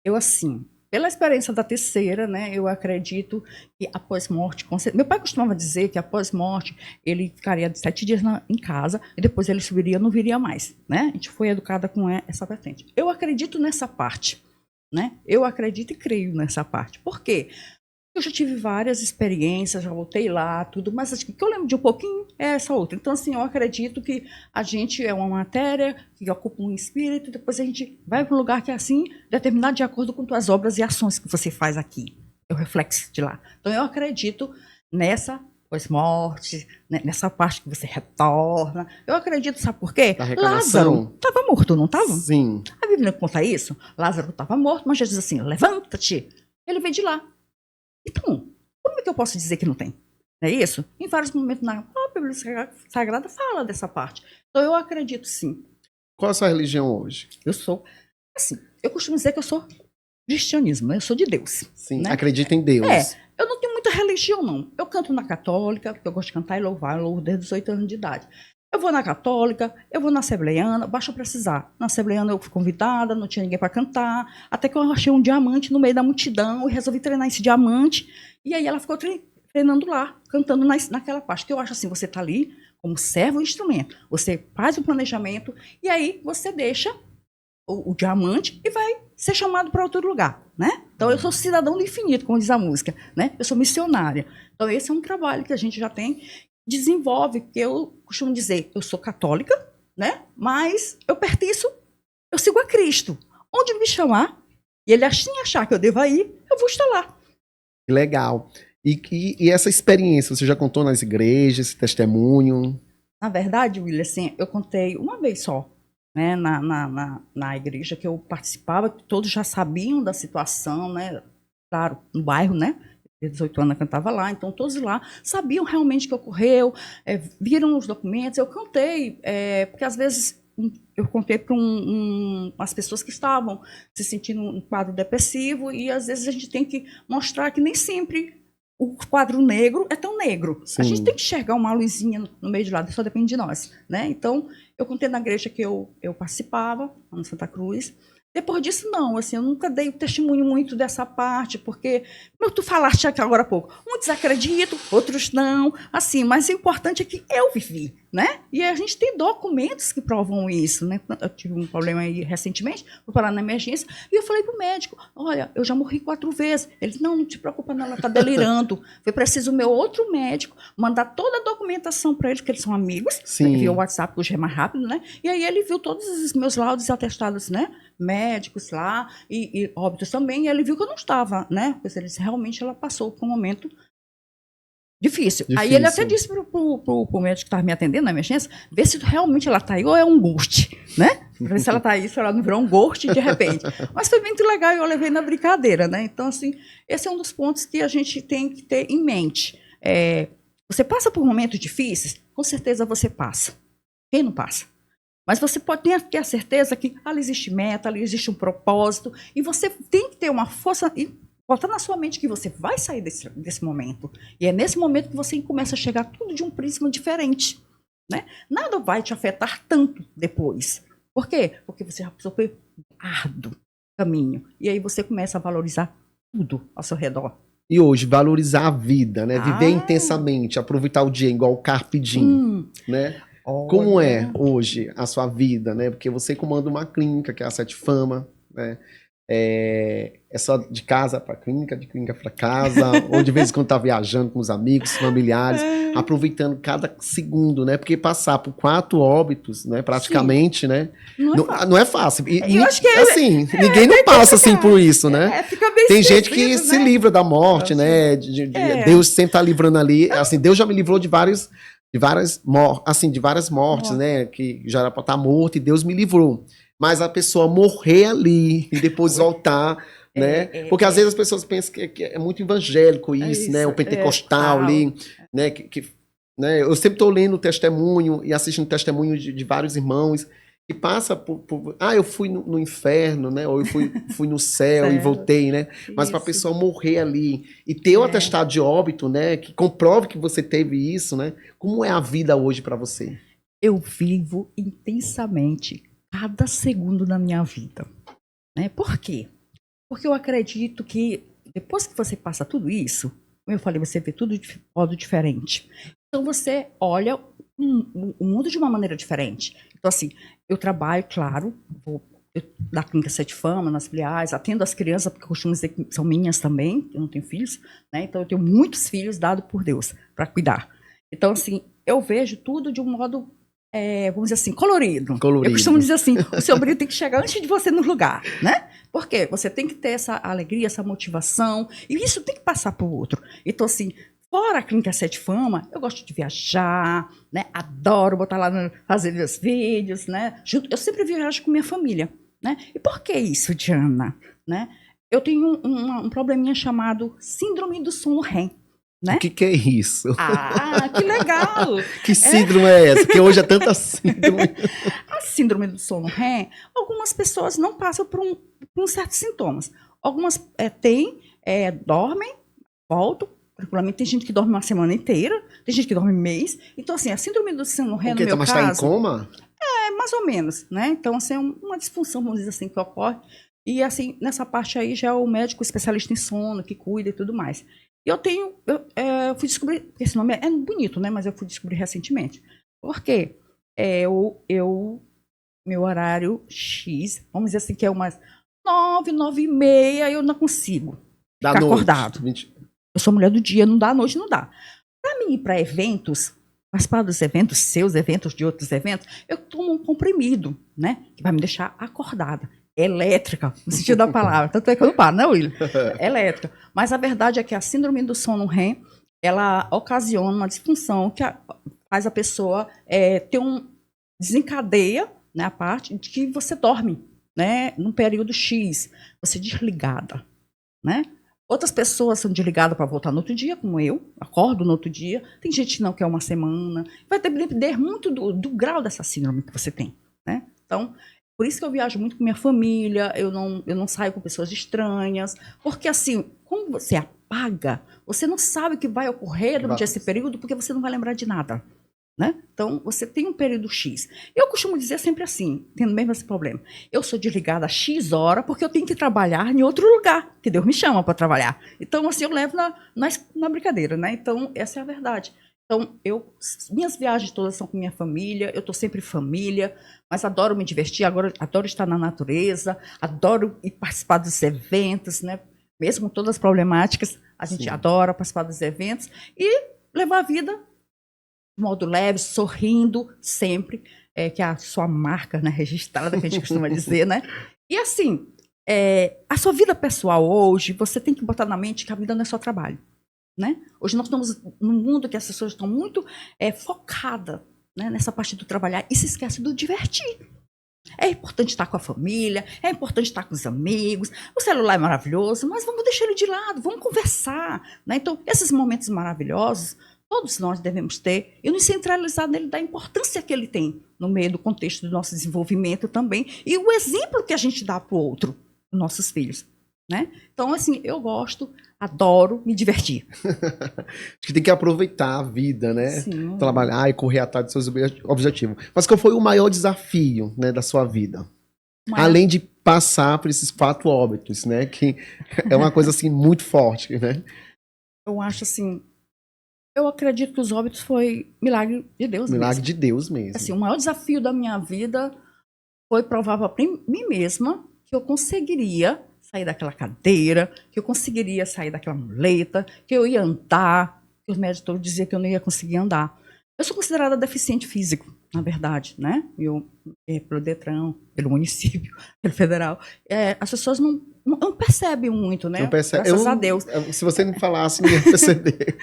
Eu, assim... Pela experiência da terceira, né, eu acredito que após morte... Meu pai costumava dizer que após morte ele ficaria 7 dias em casa e depois ele subiria, não viria mais. Né? A gente foi educada com essa vertente. Eu acredito nessa parte. Né? Eu acredito e creio nessa parte. Por quê? Eu já tive várias experiências, já voltei lá, tudo, mas acho que o que eu lembro de um pouquinho é essa outra. Então, assim, eu acredito que a gente é uma matéria que ocupa um espírito, depois a gente vai para um lugar que é assim, determinado de acordo com suas obras e ações que você faz aqui. É o reflexo de lá. Então, eu acredito nessa pós-morte, né, nessa parte que você retorna. Eu acredito, sabe por quê? Lázaro estava morto, não estava? Sim. A Bíblia conta isso. Lázaro estava morto, mas Jesus diz assim, levanta-te. Ele veio de lá. Então, como é que eu posso dizer que não tem? Não é isso? Em vários momentos na Bíblia Sagrada fala dessa parte. Então, eu acredito sim. Qual é a sua religião hoje? Eu sou, assim, eu costumo dizer que eu sou cristianismo, né? Eu sou de Deus. Sim, né? acredita em Deus. Eu não tenho muita religião, não. Eu canto na católica, porque eu gosto de cantar e louvar, eu louvo desde os 8 anos de idade. Eu vou na católica, eu vou na assembleiana, basta eu precisar. Na assembleiana eu fui convidada, não tinha ninguém para cantar, até que eu achei um diamante no meio da multidão e resolvi treinar esse diamante. E aí ela ficou treinando lá, cantando naquela parte. Que eu acho assim, você está ali como servo instrumento. Você faz o planejamento e aí você deixa o diamante e vai ser chamado para outro lugar, né? Então, eu sou cidadão do infinito, como diz a música, né? Eu sou missionária. Então, esse é um trabalho que a gente já tem, desenvolve, porque eu costumo dizer, eu sou católica, né? Mas eu pertenço, eu sigo a Cristo. Onde me chamar, e ele assim achar que eu deva ir, eu vou estar lá. Legal. E essa experiência, você já contou nas igrejas, esse testemunho? Na verdade, William, assim, eu contei uma vez só, né, na igreja que eu participava, que todos já sabiam da situação, né, claro, no bairro, né, 18 anos eu cantava lá, então todos lá sabiam realmente o que ocorreu, viram os documentos, eu contei, porque às vezes eu contei para as pessoas que estavam se sentindo um quadro depressivo e às vezes a gente tem que mostrar que nem sempre o quadro negro é tão negro. Sim. A gente tem que enxergar uma luzinha no meio de lá, só depende de nós, né? Então, eu contei na igreja que eu participava, no Santa Cruz. Depois disso, não, assim, eu nunca dei testemunho muito dessa parte, porque, como tu falaste aqui agora há pouco, muitos acreditam, outros não, assim, mas o importante é que eu vivi, né? E a gente tem documentos que provam isso, né? Eu tive um problema aí recentemente, fui parar na emergência, e eu falei pro médico, olha, eu já morri 4 vezes. Ele disse, não te preocupa não, ela tá delirando. Foi preciso o meu outro médico mandar toda a documentação para eles, porque eles são amigos, via o WhatsApp, que hoje é mais rápido, né? E aí ele viu todos os meus laudos e atestados, né? Médicos lá, e óbitos também, e ele viu que eu não estava, né? Porque ele disse, realmente ela passou por um momento difícil. Aí ele até disse pro médico que estava me atendendo na emergência, ver se realmente ela está aí ou é um ghost, né? Pra ver se ela está aí, se ela não virou um ghost de repente. Mas foi muito legal e eu levei na brincadeira, né? Então, assim, esse é um dos pontos que a gente tem que ter em mente. Você passa por momentos difíceis? Com certeza você passa. Quem não passa? Mas você pode ter a certeza que ali existe meta, ali existe um propósito, e você tem que ter uma força e botar na sua mente que você vai sair desse momento. E é nesse momento que você começa a chegar tudo de um prisma diferente, né? Nada vai te afetar tanto depois. Por quê? Porque você já passou por um árduo caminho. E aí você começa a valorizar tudo ao seu redor. E hoje, valorizar a vida, né? Viver intensamente, aproveitar o dia igual o Carpe Diem, né? Como é hoje a sua vida, né? Porque você comanda uma clínica, que é a Sete Fama, né? É só de casa para clínica, de clínica para casa, ou de vez em quando tá viajando com os amigos, familiares, aproveitando cada segundo, né? Porque passar por 4 óbitos, né? Praticamente, né? Não é fácil. E, eu acho que assim, ninguém não passa assim por isso, né? Fica bem Tem gente que se livra da morte, né? Deus sempre tá livrando ali. Assim, Deus já me livrou de várias mortes, né? Que já era para estar morto e Deus me livrou. Mas a pessoa morrer ali e depois voltar, né? Porque às vezes as pessoas pensam que é muito evangélico isso, né? O pentecostal ali, né? Né? Eu sempre estou lendo o testemunho e assistindo testemunho de vários irmãos que passa por eu fui no inferno, né? Ou eu fui no céu e voltei, né? Mas para a pessoa morrer ali e ter o atestado de óbito, né? Que comprove que você teve isso, né? Como é a vida hoje para você? Eu vivo intensamente cada segundo da minha vida, né? Por quê? Porque eu acredito que depois que você passa tudo isso, como eu falei, você vê tudo de modo diferente. Então você olha o mundo de uma maneira diferente. Então assim, eu trabalho, claro, da Clínica Sete Fama, nas filiais, atendo as crianças, porque eu costumo dizer que são minhas também, eu não tenho filhos, né? Então eu tenho muitos filhos dados por Deus para cuidar. Então assim, eu vejo tudo de um modo vamos dizer assim, colorido. Eu costumo dizer assim, o seu brilho tem que chegar antes de você no lugar, né? Por quê? Você tem que ter essa alegria, essa motivação, e isso tem que passar para o outro. Então, assim, fora a Clínica Sete Fama, eu gosto de viajar, né? Adoro botar lá, fazer meus vídeos, né? Eu sempre viajo com minha família, né? E por que isso, Diana? Né? Eu tenho um probleminha chamado síndrome do sono REM. né? O que é isso? Ah, que legal! Que síndrome é essa? Que hoje é tanta síndrome. A síndrome do sono REM, algumas pessoas não passam por certos sintomas. Algumas têm, dormem, voltam, tranquilamente. Tem gente que dorme uma semana inteira, tem gente que dorme um mês. Então, assim, a síndrome do sono REM, no meu Mas caso... tá em coma? É, mais ou menos, né? Então, assim, é uma disfunção, vamos dizer assim, que ocorre. E, assim, nessa parte aí já é o médico especialista em sono, que cuida e tudo mais. E eu fui descobrir, porque esse nome é bonito, né? Mas eu fui descobrir recentemente. Por quê? Meu horário X, vamos dizer assim, que é umas 9, 9h30, eu não consigo Da ficar noite. acordado. Eu sou mulher do dia, não dá, à noite não dá. Para mim ir para eventos, participar dos eventos, seus eventos, de outros eventos, eu tomo um comprimido, né? Que vai me deixar acordada. Elétrica, no sentido da palavra. Tanto é que eu não paro, né, William? Elétrica. Mas a verdade é que a síndrome do sono REM, ela ocasiona uma disfunção que faz a pessoa desencadeia, né, a parte de que você dorme, né, num período X, você desligada, né? Outras pessoas são desligadas para voltar no outro dia, como eu, acordo no outro dia. Tem gente que não quer uma semana. Vai depender muito do grau dessa síndrome que você tem, né? Então, por isso que eu viajo muito com minha família, eu não saio com pessoas estranhas, porque assim, como você apaga, você não sabe o que vai ocorrer durante esse período, porque você não vai lembrar de nada. Né? Então, você tem um período X. Eu costumo dizer sempre assim, tendo mesmo esse problema. Eu sou desligada a X hora porque eu tenho que trabalhar em outro lugar, que Deus me chama para trabalhar. Então, assim, eu levo na brincadeira, né? Então, essa é a verdade. Então, minhas viagens todas são com minha família, eu estou sempre família, mas adoro me divertir, agora adoro estar na natureza, adoro ir participar dos eventos, né? Mesmo com todas as problemáticas, a gente adora participar dos eventos e levar a vida de modo leve, sorrindo sempre, que é a sua marca, né, registrada, que a gente costuma dizer, né? E assim, a sua vida pessoal hoje, você tem que botar na mente que a vida não é só trabalho, né? Hoje nós estamos num mundo que as pessoas estão muito focadas, né, nessa parte do trabalhar e se esquece do divertir. É importante estar com a família, é importante estar com os amigos, o celular é maravilhoso, mas vamos deixar ele de lado, vamos conversar, né? Então, esses momentos maravilhosos, todos nós devemos ter, e nos centralizar nele da importância que ele tem no meio do contexto do nosso desenvolvimento também, e o exemplo que a gente dá para o outro, nossos filhos, né? Então, assim, eu gosto, adoro me divertir. Acho que tem que aproveitar a vida, né? Sim. Trabalhar e correr atrás dos seus objetivos. Mas qual foi o maior desafio, né, da sua vida? Além de passar por esses 4 óbitos, né? Que é uma coisa, assim, muito forte, né? Eu acho, assim, eu acredito que os óbitos foi milagre de Deus mesmo. Milagre de Deus mesmo. Assim, o maior desafio da minha vida foi provar para mim mesma que eu conseguiria sair daquela cadeira, que eu conseguiria sair daquela muleta, que eu ia andar, que os médicos todos diziam que eu não ia conseguir andar. Eu sou considerada deficiente físico, na verdade, né? Pelo Detran, pelo município, pelo federal. As pessoas não percebem muito, né? Não percebe. Graças a Deus. Se você não falasse, não ia perceber.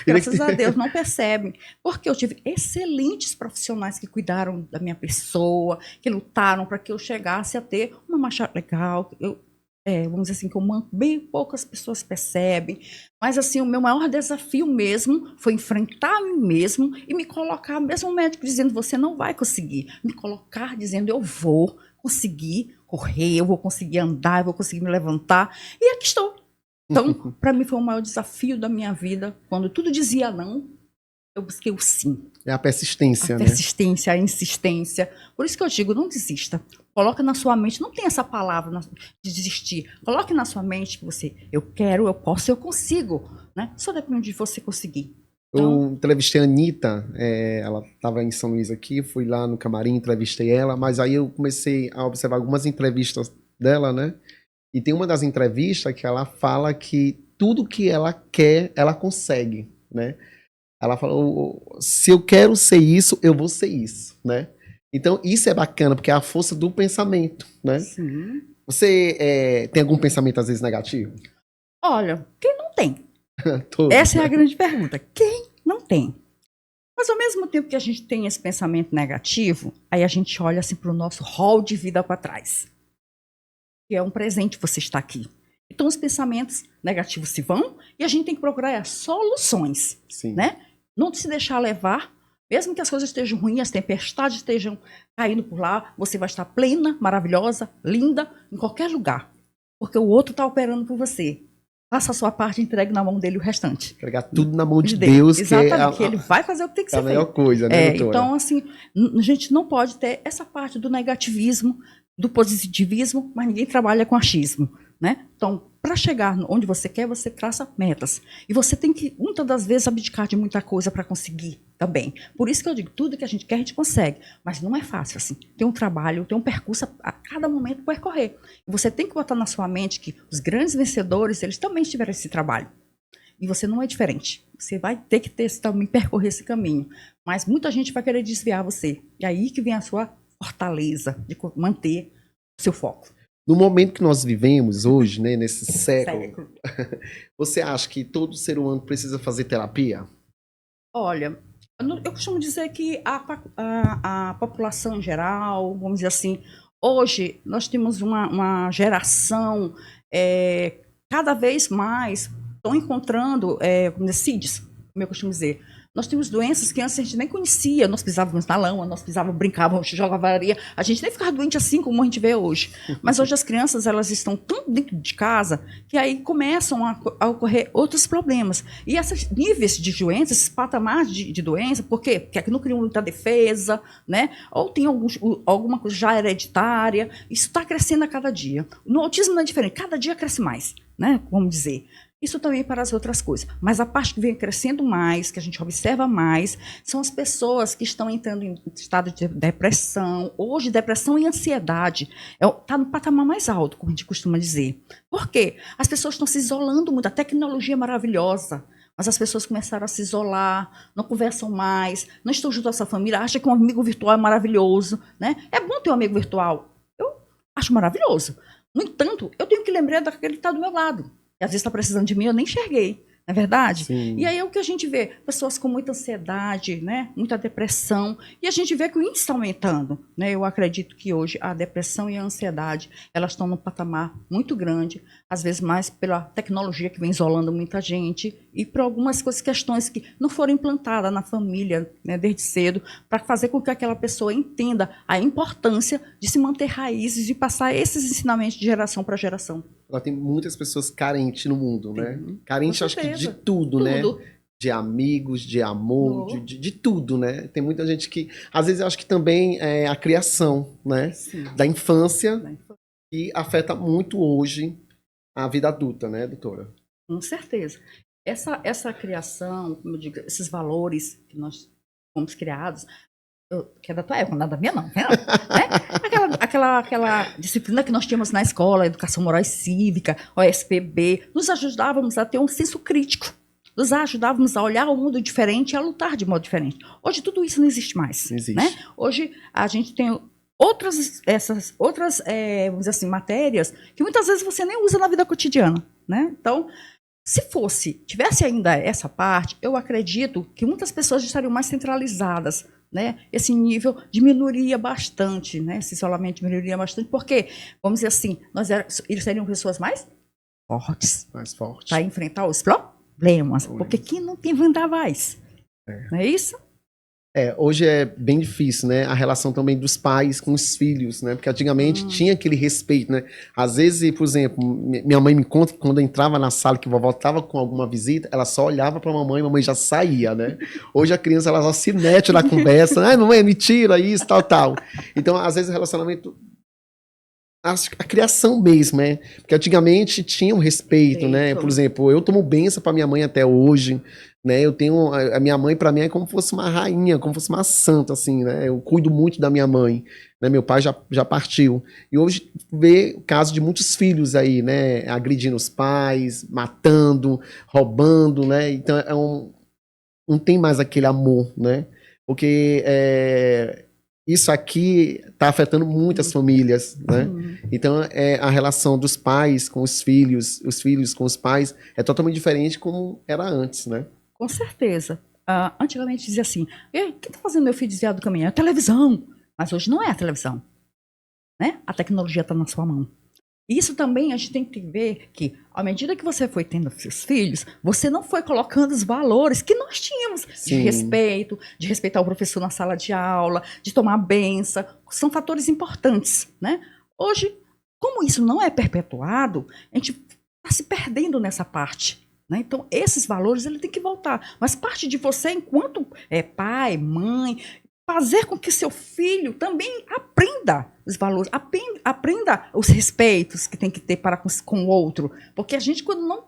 Graças a Deus, não percebem. Porque eu tive excelentes profissionais que cuidaram da minha pessoa, que lutaram para que eu chegasse a ter uma marcha legal. Vamos dizer assim, que bem poucas pessoas percebem. Mas, assim, o meu maior desafio mesmo foi enfrentar a mim mesmo e me colocar, mesmo o médico dizendo, você não vai conseguir. Me colocar dizendo, eu vou conseguir correr, eu vou conseguir andar, eu vou conseguir me levantar. E aqui estou. Então, para mim foi o maior desafio da minha vida. Quando tudo dizia não, eu busquei o sim. É a persistência, a né? Persistência, a insistência. Por isso que eu digo, não desista. Coloca na sua mente, não tem essa palavra de desistir. Coloque na sua mente que eu quero, eu posso, eu consigo. Né? Só depende de você conseguir. Então, eu entrevistei a Anitta, ela estava em São Luís aqui, fui lá no camarim, entrevistei ela, mas aí eu comecei a observar algumas entrevistas dela, né? E tem uma das entrevistas que ela fala que tudo que ela quer, ela consegue, né? Ela falou, se eu quero ser isso, eu vou ser isso, né? Então, isso é bacana, porque é a força do pensamento, né? Sim. Você tem algum pensamento, às vezes, negativo? Olha, quem não tem? Todos, Essa é né? a grande pergunta. Quem não tem? Mas, ao mesmo tempo que a gente tem esse pensamento negativo, aí a gente olha assim para o nosso hall de vida para trás. Que é um presente você estar aqui. Então, os pensamentos negativos se vão e a gente tem que procurar soluções, Sim. né? Não se deixar levar, mesmo que as coisas estejam ruins, as tempestades estejam caindo por lá, você vai estar plena, maravilhosa, linda, em qualquer lugar. Porque o outro está operando por você. Faça a sua parte e entregue na mão dele o restante. Entregar tudo na mão de Deus, Exatamente, que ele vai fazer o que tem que é ser a melhor feito. coisa, né, doutora? Então, assim, a gente não pode ter essa parte do negativismo, do positivismo, mas ninguém trabalha com achismo, né? Então, para chegar onde você quer, você traça metas. E você tem que, muitas das vezes, abdicar de muita coisa para conseguir também. Por isso que eu digo, tudo que a gente quer, a gente consegue. Mas não é fácil, assim. Tem um trabalho, tem um percurso a cada momento para percorrer. E você tem que botar na sua mente que os grandes vencedores, eles também tiveram esse trabalho. E você não é diferente. Você vai ter que também percorrer esse caminho. Mas muita gente vai querer desviar você. E aí que vem a sua fortaleza de manter o seu foco. No momento que nós vivemos hoje, né, nesse século, você acha que todo ser humano precisa fazer terapia? Olha, eu costumo dizer que a população em geral, vamos dizer assim, hoje nós temos uma geração cada vez mais estão encontrando como dizer, CIDs, como eu costumo dizer. Nós temos doenças que antes a gente nem conhecia, nós pisávamos na lama, nós pisávamos, brincávamos, jogávamos areia, a gente nem ficava doente assim como a gente vê hoje. Mas hoje as crianças, elas estão tão dentro de casa que aí começam a ocorrer outros problemas. E esses níveis de doença, esses patamares de doença, por quê? Porque aqui não criam muita defesa, né? Ou tem alguma coisa já hereditária, isso está crescendo a cada dia. No autismo não é diferente, cada dia cresce mais, né? Vamos dizer. Isso também para as outras coisas. Mas a parte que vem crescendo mais, que a gente observa mais, são as pessoas que estão entrando em estado de depressão. Hoje, depressão e ansiedade está no patamar mais alto, como a gente costuma dizer. Por quê? As pessoas estão se isolando muito. A tecnologia é maravilhosa, mas as pessoas começaram a se isolar, não conversam mais, não estão junto à sua família, acham que um amigo virtual é maravilhoso, né? É bom ter um amigo virtual. Eu acho maravilhoso. No entanto, eu tenho que lembrar daquele que está do meu lado. E às vezes está precisando de mim, eu nem enxerguei, não é verdade? Sim. E aí é o que a gente vê, pessoas com muita ansiedade, né? Muita depressão, e a gente vê que o índice está aumentando, né? Eu acredito que hoje a depressão e a ansiedade, elas estão num patamar muito grande, às vezes mais pela tecnologia que vem isolando muita gente, e por algumas questões que não foram implantadas na família, né, desde cedo, para fazer com que aquela pessoa entenda a importância de se manter raízes, de passar esses ensinamentos de geração para geração. Ela tem muitas pessoas carentes no mundo, né? Carentes, acho que de tudo, tudo, né? De amigos, de amor, de tudo, né? Tem muita gente que, às vezes, eu acho que também é a criação, né? Sim. Da infância, que afeta muito hoje a vida adulta, né, doutora? Com certeza. Essa criação, como eu digo, esses valores que nós fomos criados, que é da tua época, não é da minha não, né? Aquela disciplina que nós tínhamos na escola, Educação Moral e Cívica, OSPB, nos ajudávamos a ter um senso crítico, nos ajudávamos a olhar o mundo diferente e a lutar de modo diferente. Hoje tudo isso não existe mais. Não existe. Né? Hoje a gente tem outras vamos dizer assim, matérias que muitas vezes você nem usa na vida cotidiana, né? Então, se tivesse ainda essa parte, eu acredito que muitas pessoas estariam mais centralizadas, né? Esse nível diminuiria bastante, né? Esse isolamento diminuiria bastante, porque, vamos dizer assim, eles seriam pessoas mais fortes. Mais fortes. Para enfrentar os problemas, porque quem não tem vendavais, não é isso? Hoje é bem difícil, né? A relação também dos pais com os filhos, né? Porque antigamente tinha aquele respeito, né? Às vezes, por exemplo, minha mãe me conta que quando eu entrava na sala que vovó estava com alguma visita, ela só olhava para a mamãe já saía, né? Hoje a criança, ela só se mete na conversa, ai, mamãe, me tira isso, tal. Então, às vezes, o relacionamento... A criação mesmo, né? Porque antigamente tinha um respeito, né? Por exemplo, eu tomo bênção para minha mãe até hoje, né? Eu tenho a minha mãe para mim é como se fosse uma rainha, como se fosse uma santa, assim, né? Eu cuido muito da minha mãe, né? Meu pai já partiu. E hoje vê o caso de muitos filhos aí, né? Agredindo os pais, matando, roubando, né? Então não tem mais aquele amor, né? Porque isso aqui está afetando muitas famílias, né? Então, a relação dos pais com os filhos com os pais, é totalmente diferente como era antes, né? Com certeza. Antigamente dizia assim, o que está fazendo meu filho desviar do caminho? É a televisão. Mas hoje não é a televisão, né? A tecnologia está na sua mão. Isso também a gente tem que ver que, à medida que você foi tendo seus filhos, você não foi colocando os valores que nós tínhamos de respeito, de respeitar o professor na sala de aula, de tomar a benção. São fatores importantes, né? Hoje, como isso não é perpetuado, a gente está se perdendo nessa parte. Né? Então, esses valores ele tem que voltar. Mas parte de você, enquanto pai, mãe, fazer com que seu filho também aprenda os valores, aprenda os respeitos que tem que ter para com o outro. Porque a gente, quando não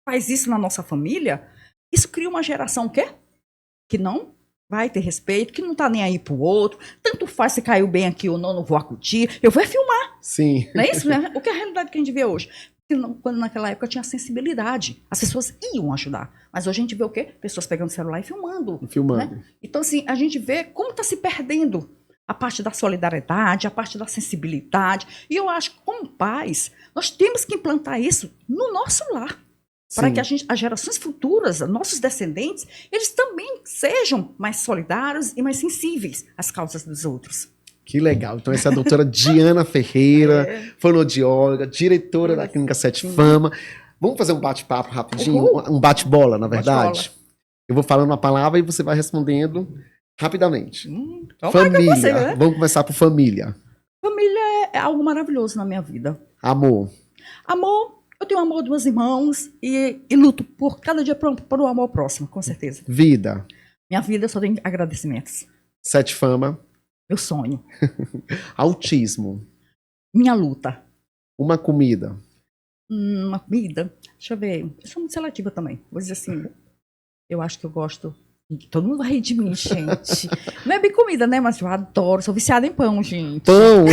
faz isso na nossa família, isso cria uma geração que não vai ter respeito, que não está nem aí para o outro. Tanto faz se caiu bem aqui ou não vou acudir, eu vou filmar. Sim. Não é isso? O que é a realidade que a gente vê hoje? Quando naquela época tinha sensibilidade, as pessoas iam ajudar. Mas hoje a gente vê o quê? Pessoas pegando o celular e filmando. Né? Então, assim, a gente vê como está se perdendo a parte da solidariedade, a parte da sensibilidade. E eu acho que, como pais, nós temos que implantar isso no nosso lar. Para que as gerações futuras, nossos descendentes, eles também sejam mais solidários e mais sensíveis às causas dos outros. Que legal. Então, essa é a doutora Diana Ferreira, fonoaudióloga, diretora da Clínica Sete Fama. Vamos fazer um bate-papo rapidinho? Um bate-bola, na verdade? Eu vou falando uma palavra e você vai respondendo rapidamente. Família. Você, né? Vamos começar por família. Família é algo maravilhoso na minha vida. Amor. Amor, eu tenho amor dos meus irmãos e luto por cada dia por um amor próximo, com certeza. Vida. Minha vida só tem agradecimentos. Sete Fama. Meu sonho. Autismo. Minha luta. Uma comida. Uma comida? Deixa eu ver. Eu sou muito seletiva também. Vou dizer assim, eu acho que eu gosto... Todo mundo vai rir de mim, gente. Não é bem comida, né? Mas eu adoro. Sou viciada em pão, gente. Pão?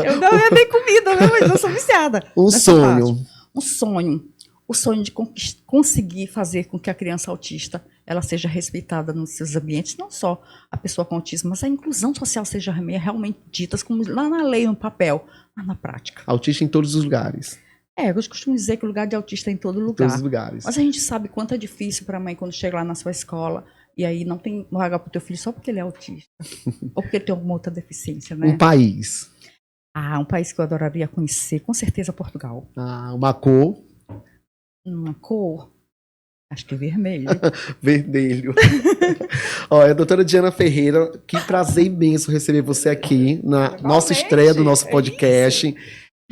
Eu não é bem comida, né? Mas eu sou viciada. Um sonho. Parte. Um sonho. O sonho de conseguir fazer com que a criança autista ela seja respeitada nos seus ambientes, não só a pessoa com autismo, mas a inclusão social seja realmente ditas como lá na lei, no papel, mas na prática. Autista em todos os lugares. Eu costumo dizer que o lugar de autista é em todo lugar. Todos os lugares. Mas a gente sabe quanto é difícil para a mãe quando chega lá na sua escola e aí não tem vaga para o teu filho só porque ele é autista. Ou porque ele tem alguma outra deficiência, né? Um país. Um país que eu adoraria conhecer, com certeza Portugal. Uma cor. Uma cor? Acho que vermelho. Vermelho. Olha, doutora Diana Ferreira, que prazer imenso receber você aqui na nossa estreia do nosso podcast.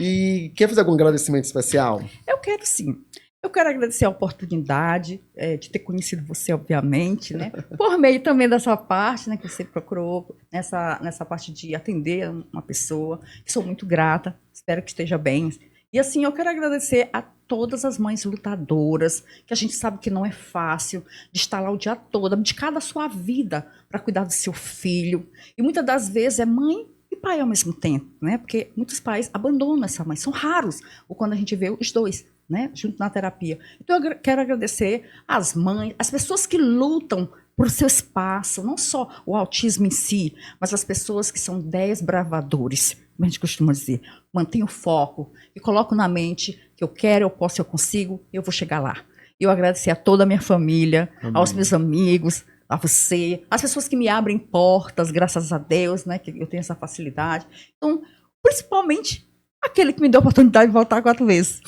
E quer fazer algum agradecimento especial? Eu quero sim. Eu quero agradecer a oportunidade de ter conhecido você, obviamente, né? Por meio também dessa parte, né, que você procurou, nessa parte de atender uma pessoa. Sou muito grata, espero que esteja bem. E assim, eu quero agradecer a todas as mães lutadoras, que a gente sabe que não é fácil, de estar lá o dia todo, abdicar da sua vida para cuidar do seu filho. E muitas das vezes é mãe e pai ao mesmo tempo, né? Porque muitos pais abandonam essa mãe, são raros, ou quando a gente vê os dois, né, junto na terapia. Então eu quero agradecer às mães, às pessoas que lutam por seu espaço, não só o autismo em si, mas as pessoas que são 10 bravadores, como a gente costuma dizer. Mantenho o foco e coloco na mente que eu quero, eu posso, eu consigo, eu vou chegar lá. Eu agradecer a toda a minha família, amém, aos meus amigos, a você, as pessoas que me abrem portas, graças a Deus, né, que eu tenho essa facilidade. Então, principalmente, aquele que me deu a oportunidade de voltar 4 vezes.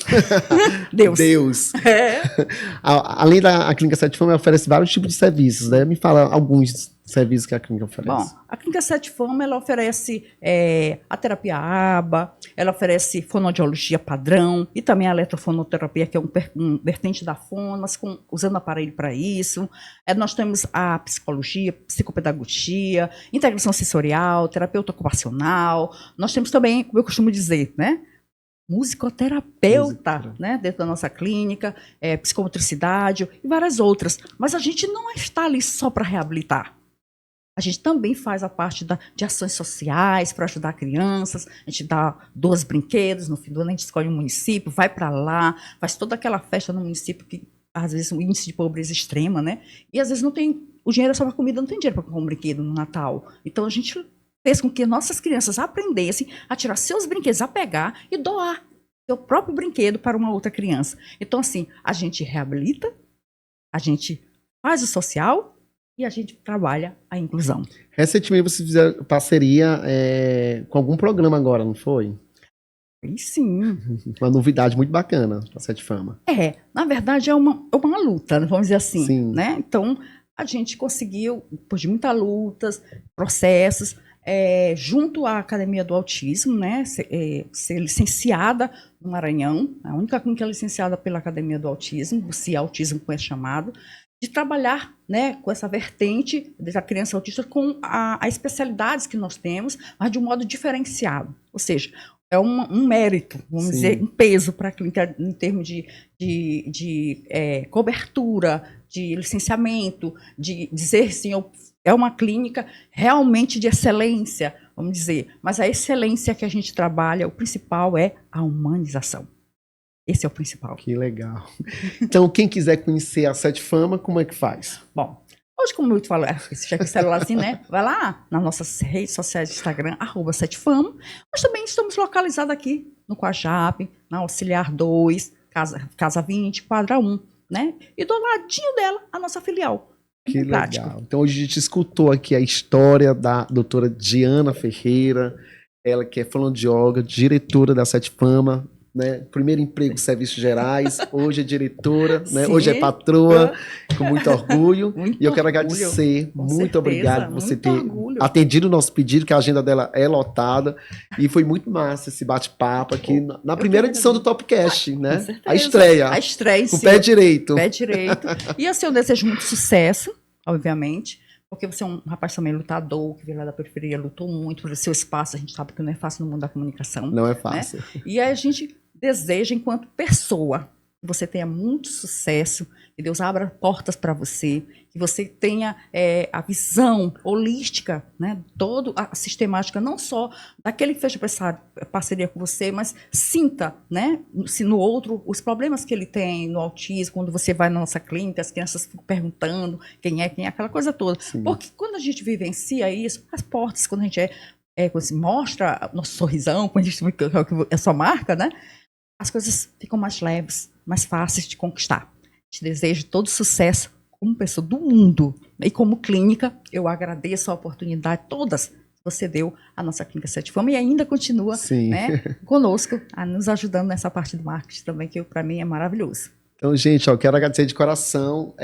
Deus. Além da Clínica Sete Fama, oferece vários tipos de serviços, né? Me fala alguns serviços que a clínica oferece. Bom, a Clínica Sete Fama, ela oferece a terapia ABA, ela oferece fonoaudiologia padrão e também a eletrofonoterapia, que é um vertente da fono, mas usando aparelho para isso. Nós temos a psicologia, psicopedagogia, integração sensorial, terapeuta ocupacional. Nós temos também, como eu costumo dizer, né? Musicoterapeuta, né, dentro da nossa clínica, psicomotricidade e várias outras. Mas a gente não está ali só para reabilitar. A gente também faz a parte de ações sociais para ajudar crianças. A gente dá 12 brinquedos, no fim do ano a gente escolhe um município, vai para lá, faz toda aquela festa no município que, às vezes, o índice de pobreza extrema, né? E, às vezes, não tem o dinheiro só para comida, não tem dinheiro para comprar um brinquedo no Natal. Então, a gente fez com que nossas crianças aprendessem a tirar seus brinquedos, a pegar e doar seu próprio brinquedo para uma outra criança. Então, assim, a gente reabilita, a gente faz o social e a gente trabalha a inclusão. Recentemente você fizeram parceria com algum programa agora, não foi? E sim. Uma novidade muito bacana da Sete Fama. Na verdade é uma luta, vamos dizer assim, Sim. né? Então, a gente conseguiu, depois de muitas lutas, processos, junto à Academia do Autismo, né? Ser licenciada no Maranhão, a única clínica licenciada pela Academia do Autismo, o CIA Autismo, como é chamado, de trabalhar, né, com essa vertente da criança autista com as especialidades que nós temos, mas de um modo diferenciado. Ou seja, é um mérito, vamos dizer, um peso para a clínica em termos de cobertura, de licenciamento, de dizer sim, é uma clínica realmente de excelência, vamos dizer. Mas a excelência que a gente trabalha, o principal é a humanização. Esse é o principal. Que legal. Então, quem quiser conhecer a Sete Fama, como é que faz? Bom, hoje, como eu te falo, você já que celular assim, né? Vai lá nas nossas redes sociais do Instagram, @setefama. Mas também estamos localizados aqui no Coajape, na Auxiliar 2, Casa 20, quadra 1, né? E do ladinho dela, a nossa filial. Que legal. Então, hoje a gente escutou aqui a história da doutora Diana Ferreira, ela que é fonoaudióloga, diretora da Sete Fama, né? Primeiro emprego, Serviços Gerais, hoje é diretora, né? Hoje é patroa, com muito orgulho. E eu quero agradecer, muito obrigado por você ter atendido o nosso pedido, que a agenda dela é lotada, e foi muito massa esse bate-papo aqui na primeira edição do Topcast, né? A estreia. A estreia, com o pé direito. Pé direito. E assim, eu desejo muito sucesso, obviamente, porque você é um rapaz também lutador, que veio lá da periferia, lutou muito por seu espaço, a gente sabe que não é fácil no mundo da comunicação. Não é fácil. Né? E a gente deseja, enquanto pessoa, que você tenha muito sucesso, que Deus abra portas para você, que você tenha a visão holística, né, toda a sistemática, não só daquele que fez parceria com você, mas sinta, né, se no outro, os problemas que ele tem no autismo, quando você vai na nossa clínica, as crianças ficam perguntando quem é, aquela coisa toda. Sim. Porque quando a gente vivencia isso, as portas, quando a gente quando se mostra nosso sorrisão, quando a gente é sua marca, né, as coisas ficam mais leves, mais fáceis de conquistar. Te desejo todo sucesso como pessoa do mundo. E como clínica, eu agradeço a oportunidade todas que você deu à nossa Clínica Sete Fama e ainda continua, né, conosco, nos ajudando nessa parte do marketing também, que para mim é maravilhoso. Então, gente, eu quero agradecer de coração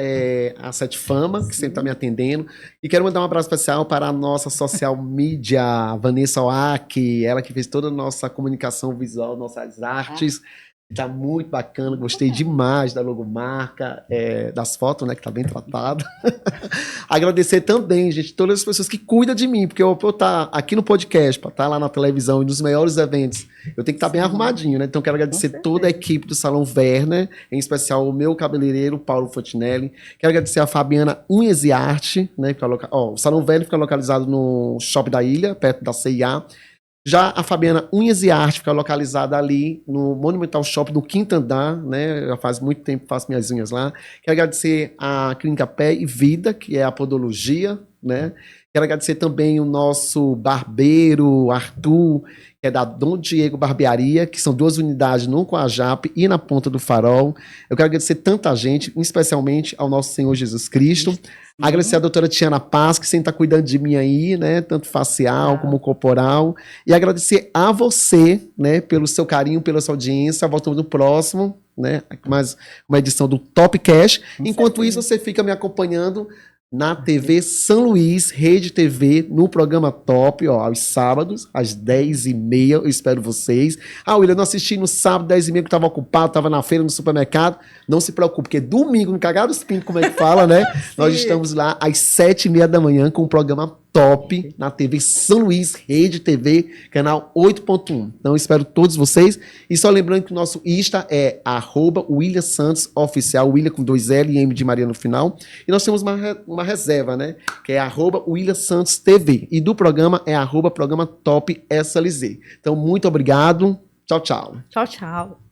a Sete Fama, que sempre está me atendendo. E quero mandar um abraço especial para a nossa social media, Vanessa Oaki, ela que fez toda a nossa comunicação visual, nossas artes. Tá muito bacana, gostei demais da logomarca, das fotos, né, que tá bem tratado. Agradecer também, gente, todas as pessoas que cuidam de mim, porque eu estar aqui no podcast, para estar lá na televisão e nos maiores eventos, eu tenho que estar bem arrumadinho, né? Então quero agradecer toda a equipe do Salão Werner, em especial o meu cabeleireiro, Paulo Fontinelli. Quero agradecer a Fabiana Unhas e Arte, né? O Salão Werner fica localizado no Shopping da Ilha, perto da CIA. Já a Fabiana Unhas e Arte fica localizada ali no Monumental Shopping, no quinto andar, né? Já faz muito tempo que faço minhas unhas lá. Quero agradecer a Clínica Pé e Vida, que é a podologia, né? Quero agradecer também o nosso barbeiro, Arthur, que é da Dom Diego Barbearia, que são 2 unidades no Coajape e na Ponta do Farol. Eu quero agradecer tanta gente, especialmente ao nosso Senhor Jesus Cristo. Agradecer a doutora Tiana Paz, que sempre está cuidando de mim aí, né? Tanto facial como corporal. E agradecer a você, né? Pelo seu carinho, pela sua audiência. Voltamos no próximo, né? Mais uma edição do Topcast. Enquanto isso, você fica me acompanhando na TV São Luís, Rede TV, no programa Top, aos sábados, às 10h30, eu espero vocês. William, não assisti no sábado, 10h30, que estava ocupado, estava na feira, no supermercado. Não se preocupe, porque domingo, no Cagado dos Pintos, como é que fala, né? Nós estamos lá às 7h30 da manhã com o programa Top, na TV São Luís, Rede TV, canal 8.1. Então, espero todos vocês. E só lembrando que o nosso Insta é @William Santos Oficial, William com 2L e M de Maria no final. E nós temos uma reserva, né? Que é @William Santos TV. E do programa é @Programa Top SLZ. Então, muito obrigado. Tchau, tchau. Tchau, tchau.